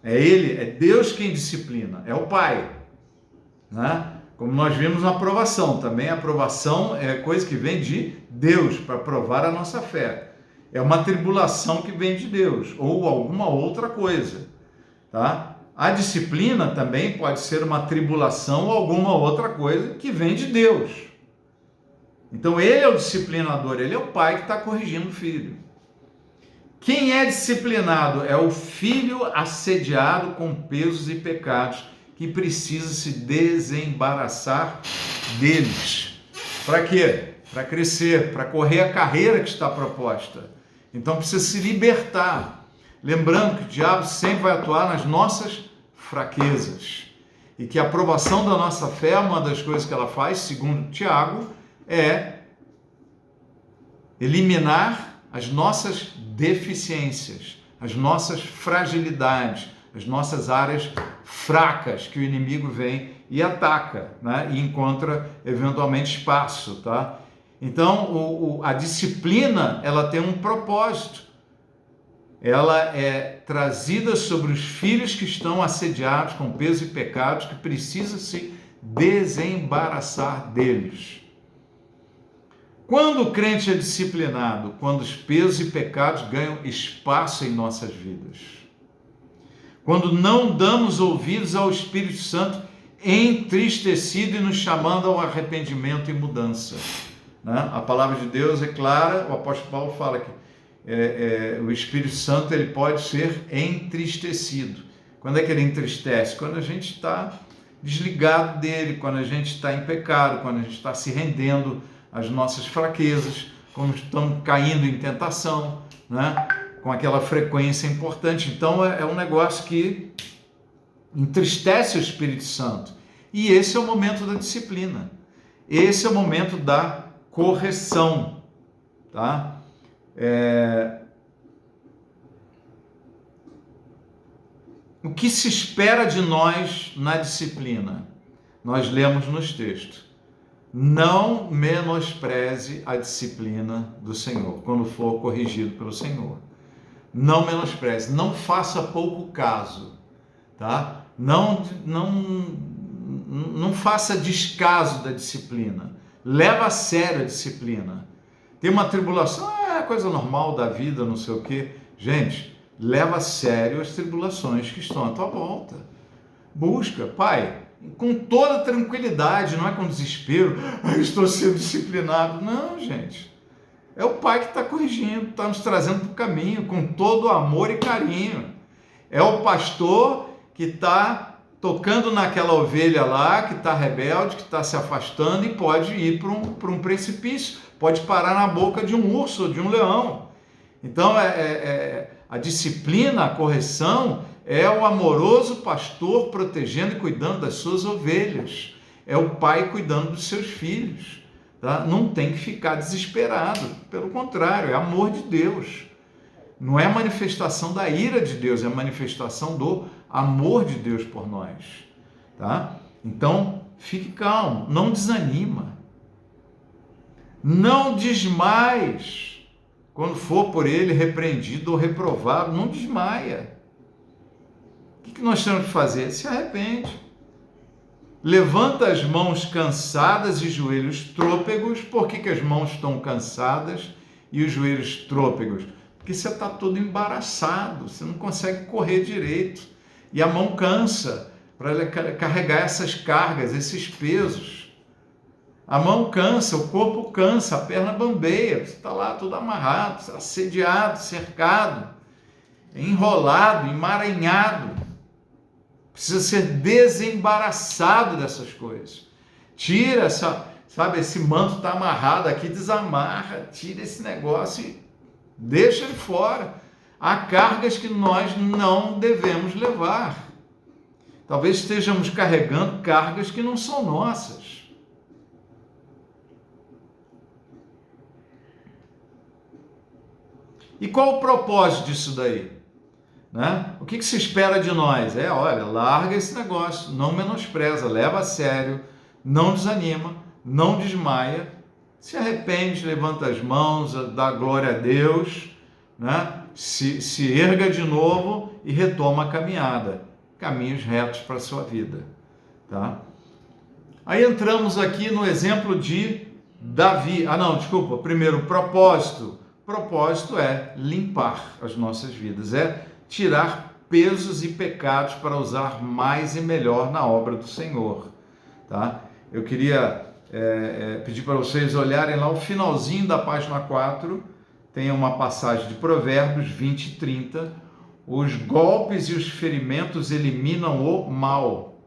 É Ele, é Deus quem disciplina, é o Pai. Né? Como nós vimos na aprovação, também a aprovação é coisa que vem de Deus para provar a nossa fé. é uma tribulação que vem de Deus, ou alguma outra coisa, tá? A disciplina também pode ser uma tribulação ou alguma outra coisa que vem de Deus. Então ele é o disciplinador, ele é o pai que está corrigindo o filho. Quem é disciplinado é o filho assediado com pesos e pecados, que precisa se desembaraçar deles. Para quê? Para crescer, para correr a carreira que está proposta. Então precisa se libertar. Lembrando que o diabo sempre vai atuar nas nossas fraquezas. E que a aprovação da nossa fé, uma das coisas que ela faz, segundo Tiago, é eliminar as nossas deficiências, as nossas fragilidades, as nossas áreas fracas que o inimigo vem e ataca, né? E encontra eventualmente espaço, tá? Então a disciplina, ela tem um propósito. Ela é trazida sobre os filhos que estão assediados com pesos e pecados, que precisa se desembaraçar deles. Quando o crente é disciplinado? Quando os pesos e pecados ganham espaço em nossas vidas. Quando não damos ouvidos ao Espírito Santo entristecido e nos chamando ao arrependimento e mudança. Né? A palavra de Deus é clara, o apóstolo Paulo fala que o Espírito Santo ele pode ser entristecido. Quando é que ele entristece? Quando a gente está desligado dele, quando a gente está em pecado, quando a gente está se rendendo às nossas fraquezas, quando estamos caindo em tentação, né? Com aquela frequência importante. Então é um negócio que entristece o Espírito Santo. E esse é o momento da disciplina. Esse é o momento da correção, tá? O que se espera de nós na disciplina? Nós lemos nos textos. Não menospreze a disciplina do Senhor, quando for corrigido pelo Senhor. Não menospreze, não faça pouco caso, tá? Não faça descaso da disciplina. Leva a sério a disciplina. Tem uma tribulação, é coisa normal da vida, não sei o quê. Gente, leva a sério as tribulações que estão à tua volta. Busca, pai, com toda tranquilidade, não é com desespero. Eu estou sendo disciplinado. Não, gente. É o pai que está corrigindo, está nos trazendo para o caminho, com todo amor e carinho. É o pastor que está tocando naquela ovelha lá, que está rebelde, que está se afastando e pode ir para um precipício, pode parar na boca de um urso ou de um leão. Então, a disciplina, a correção, é o amoroso pastor protegendo e cuidando das suas ovelhas. É o pai cuidando dos seus filhos. Tá? Não tem que ficar desesperado. Pelo contrário, é amor de Deus. Não é manifestação da ira de Deus, é manifestação do amor de Deus por nós. Tá? Então, fique calmo, não desanima. Não desmaies. Quando for por ele repreendido ou reprovado, não desmaia. O que nós temos que fazer? Se arrepende. Levanta as mãos cansadas e joelhos trôpegos. Por que as mãos estão cansadas e os joelhos trôpegos? Porque você está todo embaraçado, você não consegue correr direito. E a mão cansa para carregar essas cargas, esses pesos. A mão cansa, o corpo cansa, a perna bambeia, você está lá todo amarrado, assediado, cercado, enrolado, emaranhado. Precisa ser desembaraçado dessas coisas. Tira esse manto está amarrado aqui, desamarra, tira esse negócio e deixa ele fora. Há cargas que nós não devemos levar. Talvez estejamos carregando cargas que não são nossas. E qual o propósito disso daí? Né? O que se espera de nós? Olha, larga esse negócio, não menospreza, leva a sério, não desanima, não desmaia, se arrepende, levanta as mãos, dá glória a Deus, né? se erga de novo e retoma a caminhada, caminhos retos para a sua vida. Tá? Aí entramos aqui no exemplo de Davi. Primeiro, propósito. propósito é limpar as nossas vidas, é tirar pesos e pecados para usar mais e melhor na obra do Senhor, tá? Eu queria pedir para vocês olharem lá o finalzinho da página 4, tem uma passagem de Provérbios 20 e 30, os golpes e os ferimentos eliminam o mal,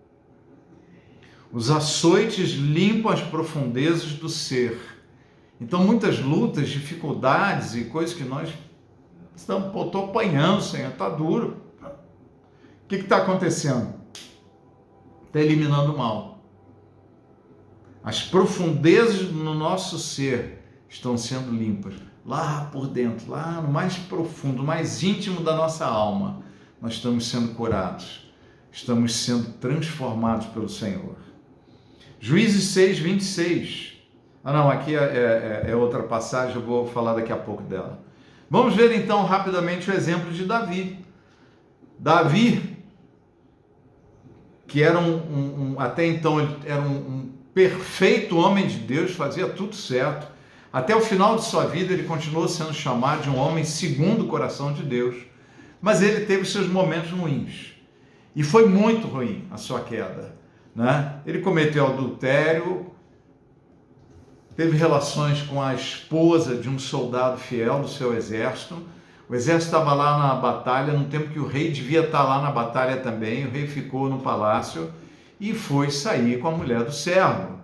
os açoites limpam as profundezas do ser. Então muitas lutas, dificuldades e coisas que nós estamos, estou apanhando, Senhor, está duro. O que está acontecendo? Está eliminando o mal. As profundezas no nosso ser estão sendo limpas. Lá por dentro, lá no mais profundo, mais íntimo da nossa alma, nós estamos sendo curados. Estamos sendo transformados pelo Senhor. Juízes 6, 26. Aqui é outra passagem, eu vou falar daqui a pouco dela. Vamos ver então rapidamente o exemplo de Davi. Davi, que era até então ele era um perfeito homem de Deus, fazia tudo certo. Até o final de sua vida ele continuou sendo chamado de um homem segundo o coração de Deus. Mas ele teve seus momentos ruins. E foi muito ruim a sua queda, né? Ele cometeu adultério, teve relações com a esposa de um soldado fiel do seu exército. O exército estava lá na batalha, no tempo que o rei devia estar lá na batalha também. O rei ficou no palácio e foi sair com a mulher do servo,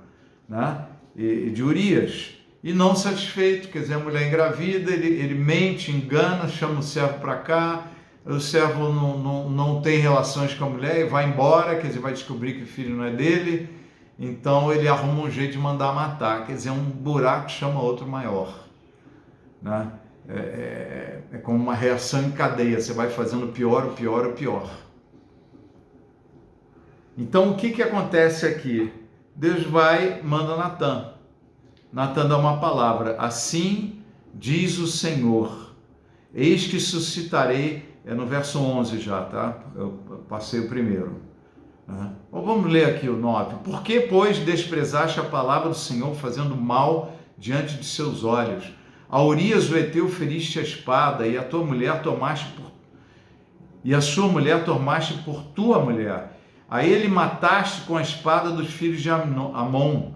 né? De Urias. E não satisfeito, quer dizer, a mulher engravida, ele mente, engana, chama o servo para cá, o servo não tem relações com a mulher e vai embora, quer dizer, vai descobrir que o filho não é dele, então ele arruma um jeito de mandar matar, quer dizer, um buraco chama outro maior, né? É como uma reação em cadeia, você vai fazendo o pior, o pior, o pior. Então o que acontece aqui? Deus manda Natan. Natan dá uma palavra, assim diz o Senhor, eis que suscitarei, no verso 11 já, tá? Eu passei o primeiro. Vamos ler aqui o 9. Por que, pois, desprezaste a palavra do Senhor, fazendo mal diante de seus olhos? A Urias o Heteu feriste a espada, e a sua mulher tomaste por tua mulher. A ele mataste com a espada dos filhos de Amon.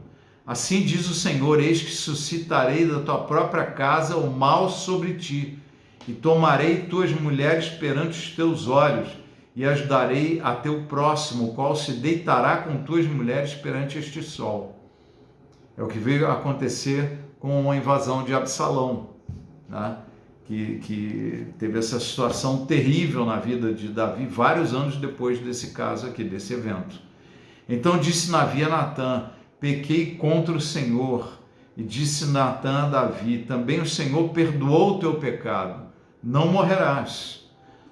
Assim diz o Senhor, eis que suscitarei da tua própria casa o mal sobre ti, e tomarei tuas mulheres perante os teus olhos, e as darei a teu próximo, o qual se deitará com tuas mulheres perante este sol. É o que veio a acontecer com a invasão de Absalão, né? Que teve essa situação terrível na vida de Davi, vários anos depois desse caso aqui, desse evento. Então disse Davi a Natan, pequei contra o Senhor, e disse Natan a Davi, também o Senhor perdoou o teu pecado, não morrerás.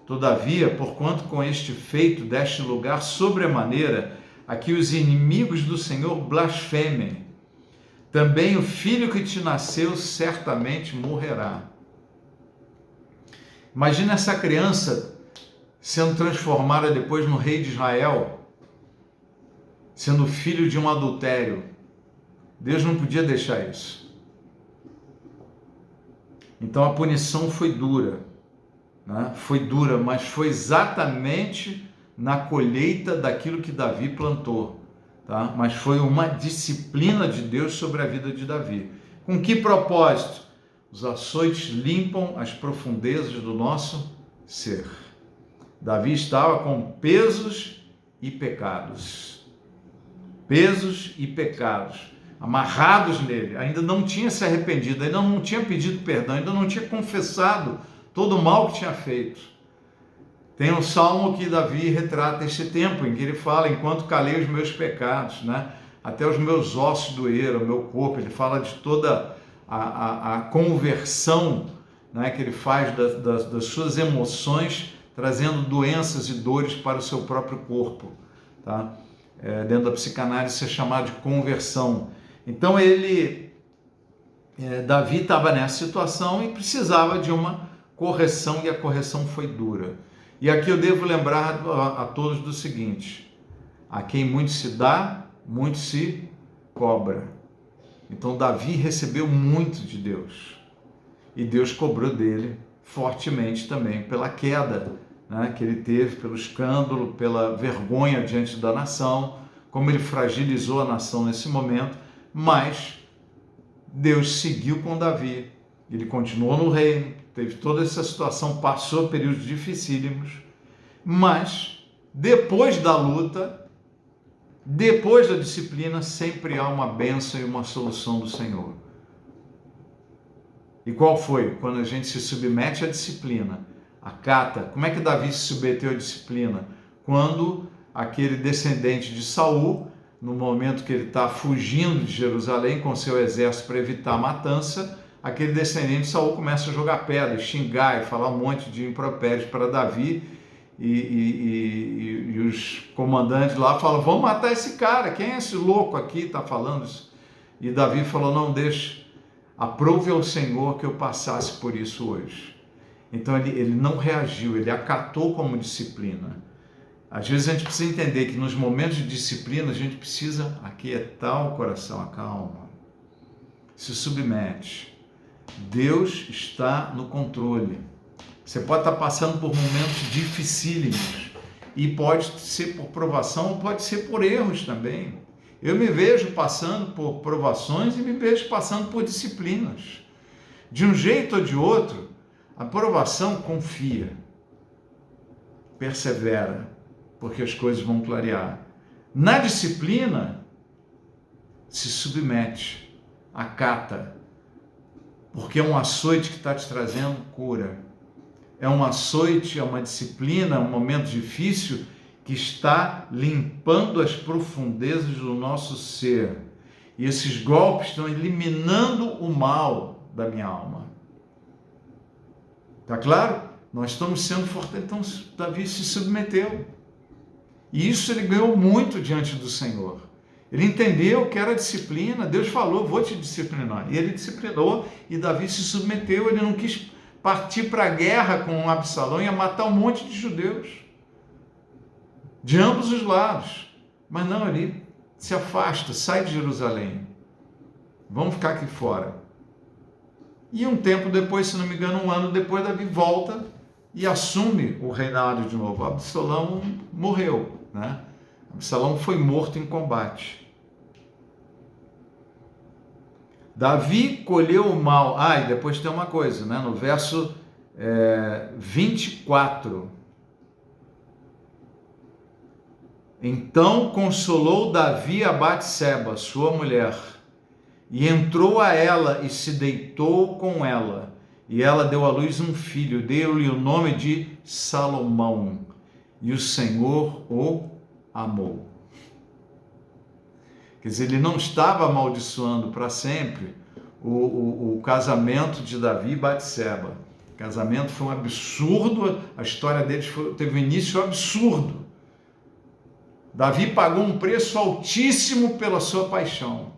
Todavia, porquanto com este feito deste lugar sobremaneira, a que os inimigos do Senhor blasfemem, também o filho que te nasceu certamente morrerá. Imagina essa criança sendo transformada depois no rei de Israel, sendo filho de um adultério. Deus não podia deixar isso. Então a punição foi dura, né? Foi dura, mas foi exatamente na colheita daquilo que Davi plantou, tá? Mas foi uma disciplina de Deus sobre a vida de Davi. Com que propósito? Os açoites limpam as profundezas do nosso ser. Davi estava com pesos e pecados. Pesos e pecados amarrados nele, ainda não tinha se arrependido, ainda não tinha pedido perdão, ainda não tinha confessado todo o mal que tinha feito. Tem um salmo que Davi retrata esse tempo em que ele fala, enquanto calei os meus pecados, né? Até os meus ossos doeram, o meu corpo. Ele fala de toda a conversão, né, que ele faz das suas emoções, trazendo doenças e dores para o seu próprio corpo, tá? Dentro da psicanálise isso é chamado de conversão. Então Davi estava nessa situação e precisava de uma correção, e a correção foi dura. E aqui eu devo lembrar a todos do seguinte: a quem muito se dá, muito se cobra. Então Davi recebeu muito de Deus. e Deus cobrou dele fortemente também pela queda, né, que ele teve, pelo escândalo, pela vergonha diante da nação, como ele fragilizou a nação nesse momento, mas Deus seguiu com Davi, ele continuou no reino, teve toda essa situação, passou períodos dificílimos, mas depois da luta, depois da disciplina, sempre há uma bênção e uma solução do Senhor. E qual foi? Quando a gente se submete à disciplina, acata. Como é que Davi se submeteu à disciplina? Quando aquele descendente de Saul, no momento que ele está fugindo de Jerusalém com seu exército para evitar a matança, aquele descendente de Saul começa a jogar pedra, xingar e falar um monte de impropérios para Davi, e os comandantes lá falam, vamos matar esse cara, quem é esse louco aqui está falando isso? E Davi falou, não, deixa, aprove ao Senhor que eu passasse por isso hoje. Então ele não reagiu, ele acatou como disciplina. Às vezes a gente precisa entender que nos momentos de disciplina a gente precisa aquietar o coração, acalma, se submete. Deus está no controle. Você pode estar passando por momentos dificílimos e pode ser por provação ou pode ser por erros também. Eu me vejo passando por provações e me vejo passando por disciplinas. De um jeito ou de outro, a provação confia, persevera, porque as coisas vão clarear. Na disciplina, se submete, acata, porque é um açoite que está te trazendo cura. É um açoite, é uma disciplina, um momento difícil que está limpando as profundezas do nosso ser. E esses golpes estão eliminando o mal da minha alma. Tá claro? Nós estamos sendo fortalecidos. Então, Davi se submeteu. E isso ele ganhou muito diante do Senhor. Ele entendeu que era disciplina. Deus falou, vou te disciplinar. E ele disciplinou e Davi se submeteu. Ele não quis partir para a guerra com Absalão, ia matar um monte de judeus, de ambos os lados. Mas não, ele se afasta, sai de Jerusalém. Vamos ficar aqui fora. E um tempo depois, se não me engano, um ano depois, Davi volta e assume o reinado de novo. Absalão morreu, né? Absalão foi morto em combate. Davi colheu o mal. E depois tem uma coisa, né? No verso 24. Então consolou Davi a Batseba, sua mulher, e entrou a ela e se deitou com ela. E ela deu à luz um filho, deu-lhe o nome de Salomão, e o Senhor o amou. Quer dizer, ele não estava amaldiçoando para sempre o casamento de Davi e Batseba. O casamento foi um absurdo, a história deles teve um início absurdo. Davi pagou um preço altíssimo pela sua paixão.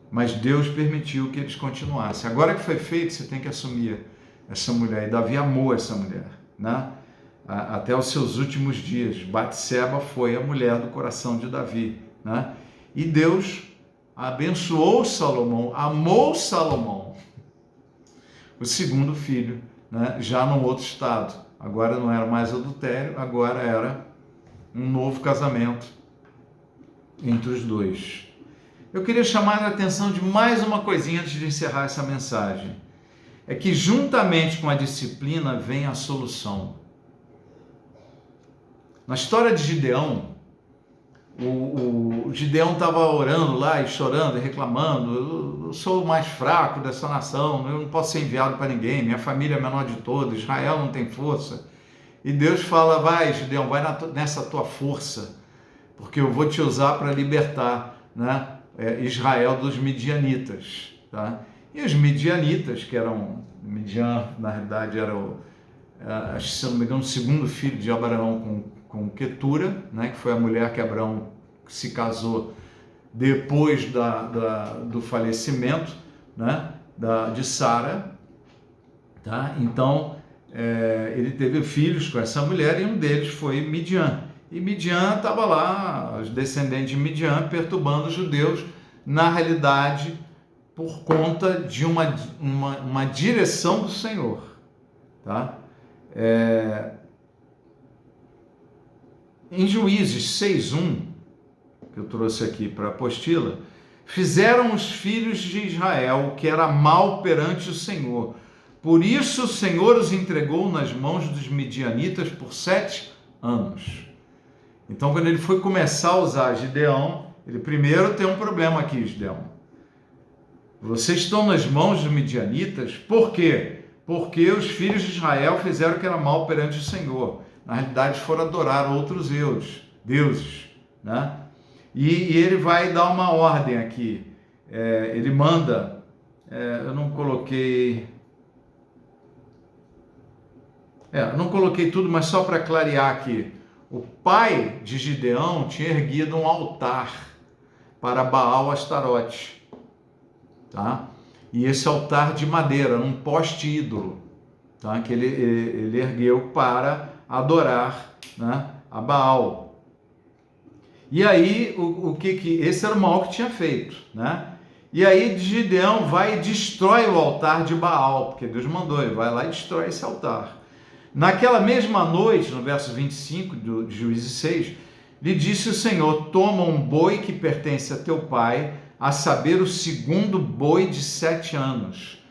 Mas Deus permitiu que eles continuassem. Agora que foi feito, você tem que assumir essa mulher. E Davi amou essa mulher, né? Até os seus últimos dias. Batseba foi a mulher do coração de Davi, né? E Deus abençoou Salomão, amou Salomão, o segundo filho, né? Já num outro estado. Agora não era mais adultério, agora era um novo casamento entre os dois. Eu queria chamar a atenção de mais uma coisinha antes de encerrar essa mensagem. É que juntamente com a disciplina vem a solução. Na história de Gideão, o Gideão estava orando lá e chorando e reclamando, eu sou o mais fraco dessa nação, eu não posso ser enviado para ninguém, minha família é a menor de todas, Israel não tem força. E Deus fala, vai Gideão, vai nessa tua força, porque eu vou te usar para libertar, né, Israel dos midianitas. Tá? E os midianitas, que eram, Midian na realidade era se não me engano, o segundo filho de Abraão com Quetura, né, que foi a mulher que Abraão se casou depois do falecimento, né, de Sara. Tá? Então, ele teve filhos com essa mulher e um deles foi Midian. E Midian estava lá, os descendentes de Midian, perturbando os judeus. Na realidade, por conta de uma direção do Senhor, tá? Em Juízes 6:1, que eu trouxe aqui para a apostila, fizeram os filhos de Israel o que era mal perante o Senhor. Por isso o Senhor os entregou nas mãos dos midianitas por 7 anos. Então, quando ele foi começar a usar Gideão, ele primeiro tem um problema aqui, Gideão. Vocês estão nas mãos dos midianitas, por quê? Porque os filhos de Israel fizeram o que era mal perante o Senhor. Na realidade, foram adorar outros deuses, né? E ele vai dar uma ordem aqui. Ele manda, eu não coloquei tudo, mas só para clarear aqui. O pai de Gideão tinha erguido um altar para Baal Astarote, tá? E esse altar de madeira, um poste ídolo, tá? Que ele ergueu para adorar, né, a Baal. E aí, esse era o mal que tinha feito, né? E aí Gideão vai e destrói o altar de Baal, porque Deus mandou, ele vai lá e destrói esse altar. Naquela mesma noite, no verso 25 de Juízes 6, lhe disse o Senhor: toma um boi que pertence a teu pai, a saber, o segundo boi de 7 anos,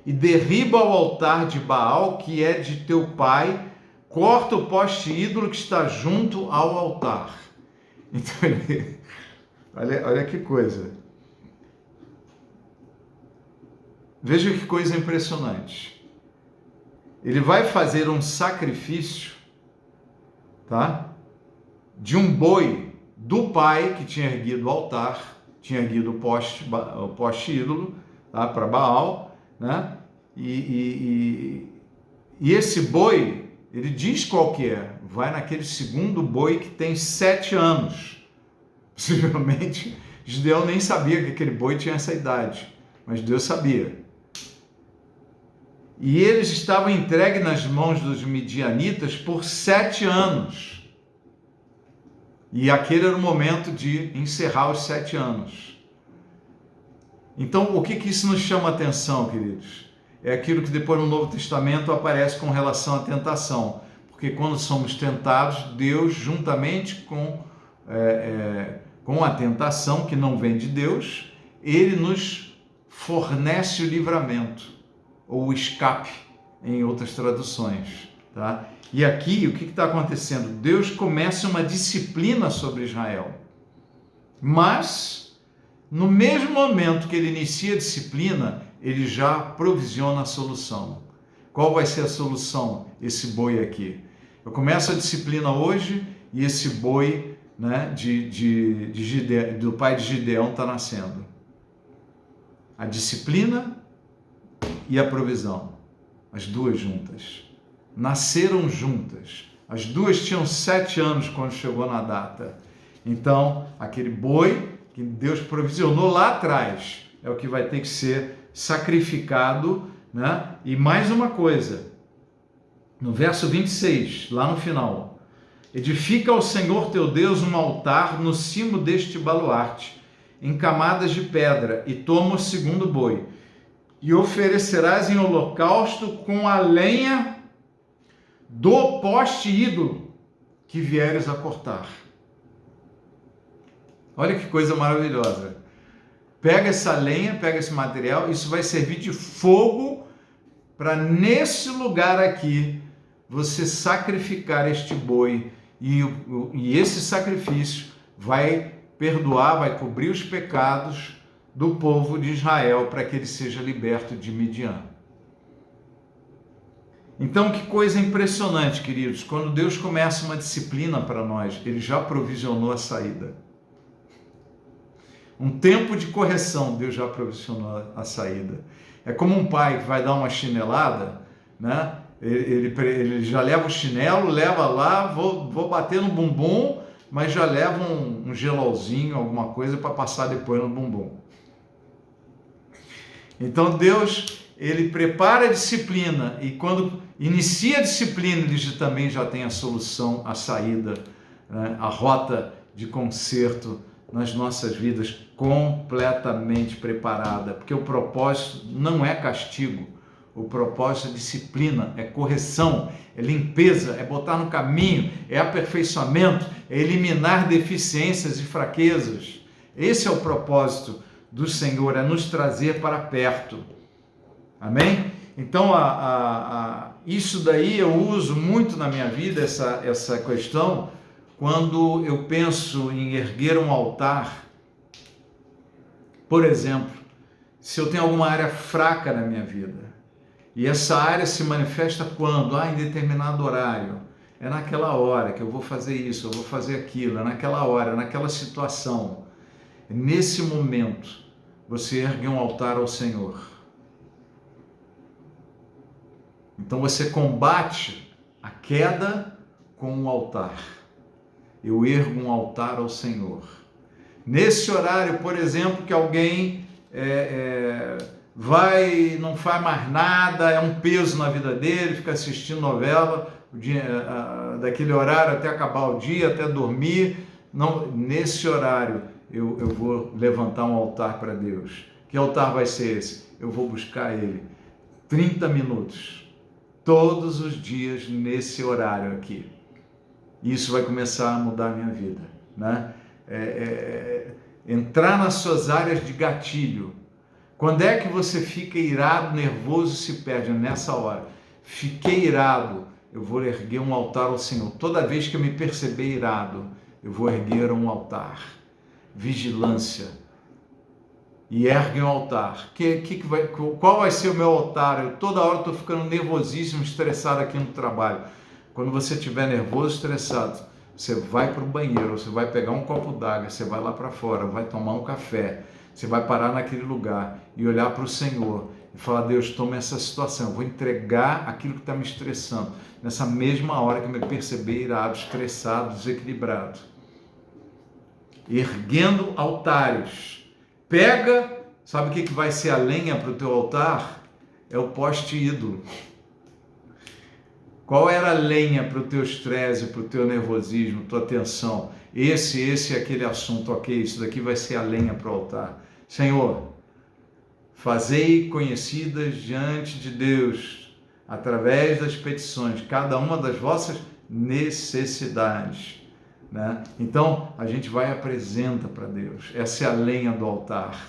e derriba o altar de Baal, que é de teu pai, corta o poste ídolo que está junto ao altar. Então, olha que coisa. Veja que coisa impressionante. Ele vai fazer um sacrifício, tá? De um boi do pai que tinha erguido o altar, tinha erguido o poste ídolo, tá? Para Baal, né? E esse boi, ele diz qual que é. Vai naquele segundo boi que tem 7 anos. Possivelmente, Gideão nem sabia que aquele boi tinha essa idade, mas Deus sabia. E eles estavam entregues nas mãos dos midianitas por 7 anos. E aquele era o momento de encerrar os 7 anos. Então, o que isso nos chama a atenção, queridos? É aquilo que depois no Novo Testamento aparece com relação à tentação. Porque quando somos tentados, Deus, juntamente com a tentação que não vem de Deus, Ele nos fornece o livramento, ou o escape, em outras traduções, tá? E aqui, o que está acontecendo? Deus começa uma disciplina sobre Israel, mas, no mesmo momento que ele inicia a disciplina, ele já provisiona a solução. Qual vai ser a solução? Esse boi aqui. Eu começo a disciplina hoje e esse boi, né, do pai de Gideão está nascendo. A disciplina e a provisão, as duas juntas. Nasceram juntas. As duas tinham 7 anos quando chegou na data. Então, aquele boi que Deus provisionou lá atrás é o que vai ter que ser sacrificado, né? E mais uma coisa, no verso 26, lá no final: edifica ao Senhor teu Deus um altar no cimo deste baluarte, em camadas de pedra, e toma o segundo boi, e oferecerás em holocausto com a lenha do poste ídolo que vieres a cortar. Olha que coisa maravilhosa. Pega essa lenha, pega esse material, isso vai servir de fogo para nesse lugar aqui você sacrificar este boi, e esse sacrifício vai perdoar, vai cobrir os pecados do povo de Israel para que ele seja liberto de Midian. Então, que coisa impressionante, queridos, quando Deus começa uma disciplina para nós, ele já provisionou a saída. Um tempo de correção, Deus já provisionou a saída. É como um pai que vai dar uma chinelada, né? Ele já leva o chinelo, leva lá, vou bater no bumbum, mas já leva um gelolzinho, alguma coisa para passar depois no bumbum. Então Deus, ele prepara a disciplina, e quando inicia a disciplina, ele também já tem a solução, a saída, né? A rota de conserto, nas nossas vidas completamente preparada, porque o propósito não é castigo, o propósito é disciplina, é correção, é limpeza, é botar no caminho, é aperfeiçoamento, é eliminar deficiências e fraquezas. Esse é o propósito do Senhor, é nos trazer para perto. Amém? Então, isso daí eu uso muito na minha vida, essa questão, quando eu penso em erguer um altar. Por exemplo, se eu tenho alguma área fraca na minha vida, e essa área se manifesta quando? Em determinado horário. É naquela hora que eu vou fazer isso, eu vou fazer aquilo, é naquela hora, naquela situação. Nesse momento, você ergue um altar ao Senhor. Então você combate a queda com um altar. Eu ergo um altar ao Senhor. Nesse horário, por exemplo, que alguém não faz mais nada, é um peso na vida dele, fica assistindo novela, daquele horário até acabar o dia, até dormir. Não, nesse horário eu vou levantar um altar para Deus. Que altar vai ser esse? Eu vou buscar Ele 30 minutos, todos os dias nesse horário aqui. Isso vai começar a mudar a minha vida, né? Entrar nas suas áreas de gatilho. Quando é que você fica irado, nervoso e se perde? Nessa hora. Fiquei irado, eu vou erguer um altar ao Senhor. Toda vez que eu me perceber irado, eu vou erguer um altar. Vigilância. E ergue um altar. Qual vai ser o meu altar? Eu toda hora estou ficando nervosíssimo, estressado aqui no trabalho. Quando você estiver nervoso, estressado, você vai para o banheiro, você vai pegar um copo d'água, você vai lá para fora, vai tomar um café, você vai parar naquele lugar e olhar para o Senhor e falar: Deus, toma essa situação, eu vou entregar aquilo que está me estressando, nessa mesma hora que eu me perceber irado, estressado, desequilibrado. Erguendo altares. Pega, sabe o que vai ser a lenha para o teu altar? É o poste ídolo. Qual era a lenha para o teu estresse, para o teu nervosismo, tua tensão? Esse é aquele assunto, ok, isso daqui vai ser a lenha para o altar. Senhor, fazei conhecidas diante de Deus, através das petições, cada uma das vossas necessidades. Né? Então, a gente vai e apresenta para Deus. Essa é a lenha do altar.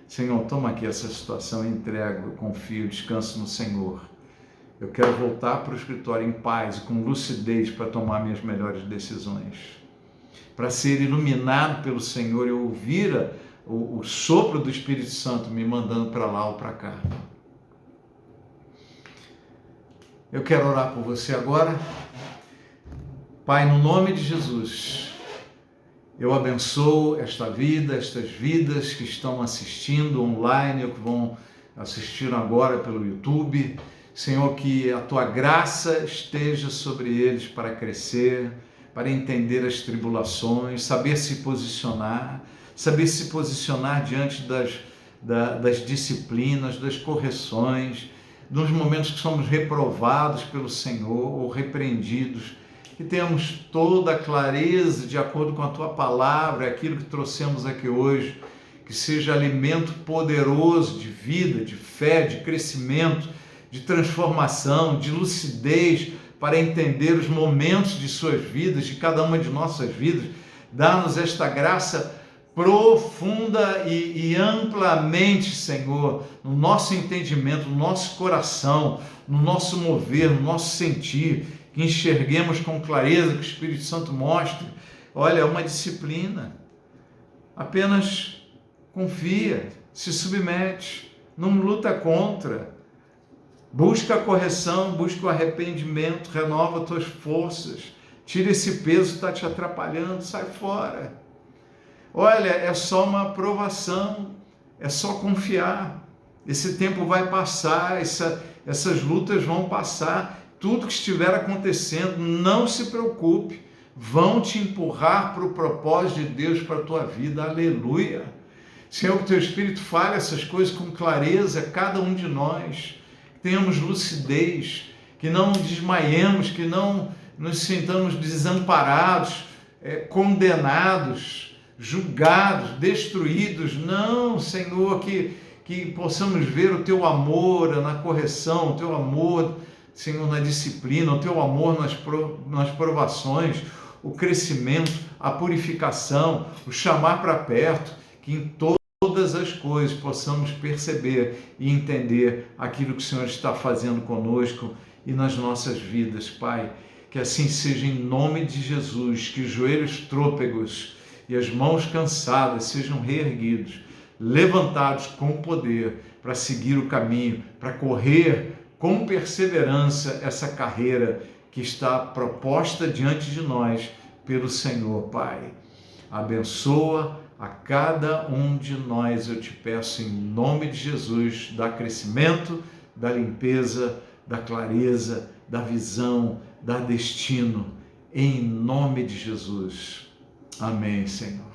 Senhor, toma aqui essa situação, eu entrego, eu confio, descanso no Senhor. Eu quero voltar para o escritório em paz e com lucidez para tomar minhas melhores decisões. Para ser iluminado pelo Senhor e ouvir o sopro do Espírito Santo me mandando para lá ou para cá. Eu quero orar por você agora. Pai, no nome de Jesus, eu abençoo esta vida, estas vidas que estão assistindo online ou que vão assistir agora pelo YouTube. Senhor, que a Tua graça esteja sobre eles para crescer, para entender as tribulações, saber se posicionar diante das disciplinas, das correções, nos momentos que somos reprovados pelo Senhor ou repreendidos, que tenhamos toda a clareza de acordo com a Tua palavra, aquilo que trouxemos aqui hoje, que seja alimento poderoso de vida, de fé, de crescimento, de transformação, de lucidez, para entender os momentos de suas vidas, de cada uma de nossas vidas. Dá-nos esta graça profunda e amplamente, Senhor, no nosso entendimento, no nosso coração, no nosso mover, no nosso sentir, que enxerguemos com clareza, que o Espírito Santo mostre. Olha, é uma disciplina. Apenas confia, se submete, não luta contra. Busca a correção, busca o arrependimento, renova tuas forças, tira esse peso que está te atrapalhando, sai fora. Olha, é só uma aprovação, é só confiar. Esse tempo vai passar, essas lutas vão passar, tudo que estiver acontecendo, não se preocupe, vão te empurrar para o propósito de Deus para a tua vida, aleluia. Senhor, que o teu Espírito fale essas coisas com clareza, cada um de nós, tenhamos lucidez, que não desmaiemos, que não nos sintamos desamparados, condenados, julgados, destruídos. Não, Senhor, que possamos ver o Teu amor na correção, o Teu amor, Senhor, na disciplina, o Teu amor nas provações, o crescimento, a purificação, o chamar para perto, que em todas as coisas possamos perceber e entender aquilo que o Senhor está fazendo conosco e nas nossas vidas, Pai. Que assim seja em nome de Jesus, que os joelhos trôpegos e as mãos cansadas sejam reerguidos, levantados com poder para seguir o caminho, para correr com perseverança essa carreira que está proposta diante de nós pelo Senhor, Pai. Abençoa a cada um de nós, eu te peço em nome de Jesus, dá crescimento, dá limpeza, dá clareza, dá visão, dá destino, em nome de Jesus. Amém, Senhor.